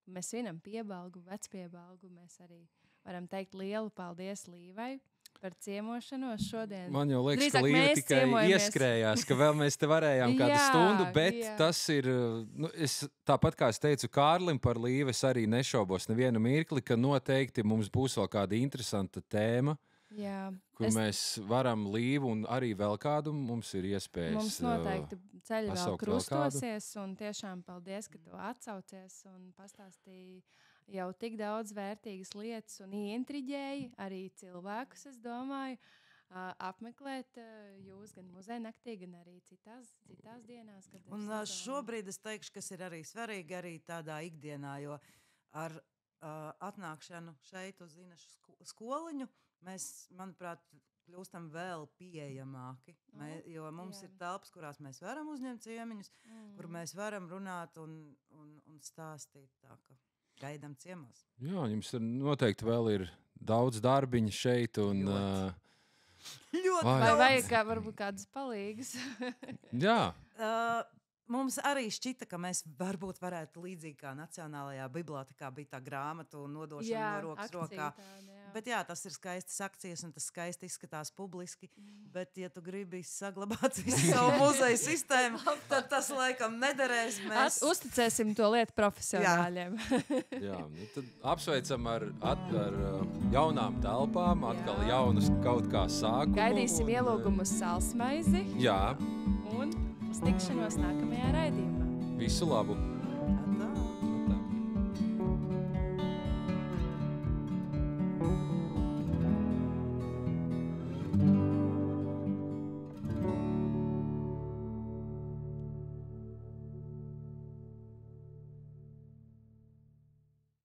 mēs svinam Piebalgu, Vecpiebalgu. Mēs arī varam teikt lielu paldies Līvai par ciemošanos šodien. Man jau liekas, Drīzāk ka Līva mēs tikai ieskrējās, ka vēl mēs te varējām kādu stundu, bet tas ir, tāpat kā es teicu Kārlim par Līvu, es arī nešaubos nevienu mirkli, ka noteikti mums būs vēl kāda interesanta tēma. Jā, kur mēs varam Līvu un arī vēl kādu mums ir iespējas. Mums noteikti ceļi vēl krustosies, un tiešām paldies, ka tu atsaucies un pastāstīji jau tik daudz vērtīgas lietas un ieintriģēji arī cilvēkus, es domāju, apmeklēt jūs gan muzeja naktī, gan arī citās dienās. Un šobrīd es teikšu, kas ir arī svarīgi arī tādā ikdienā, jo ar atnākšanu šeit uz Inašu skoliņu mēs, manuprāt, kļūstam vēl pieejamāki, jo mums ir telpas, kurās mēs varam uzņemt ciemiņus, kur mēs varam runāt un stāstīt tā, ka gaidām ciemos. Jā, jums noteikti vēl ir daudz darbiņu šeit un... Ļoti vai vajag varbūt kādas palīgas? Jā. Mums arī šķita, ka mēs varbūt varētu līdzīgi kā Nacionālajā bibliotēkā bija tā grāmatu nodošana no rokas rokā. Bet jā, tas ir skaistas akcijas un tas skaisti izskatās publiski. Bet, ja tu gribi saglabāt visu savu muzeju sistēmu, tad tas laikam nederēs. Mēs uzticēsim to lietu profesionāļiem. Jā, nu tad apsveicam ar jaunām telpām, atkal jaunus kaut kā sākumu. Gaidīsim ielūgumu uz salsmaizi. Jā. Un uz tikšanos nākamajā raidījumā. Visu labu!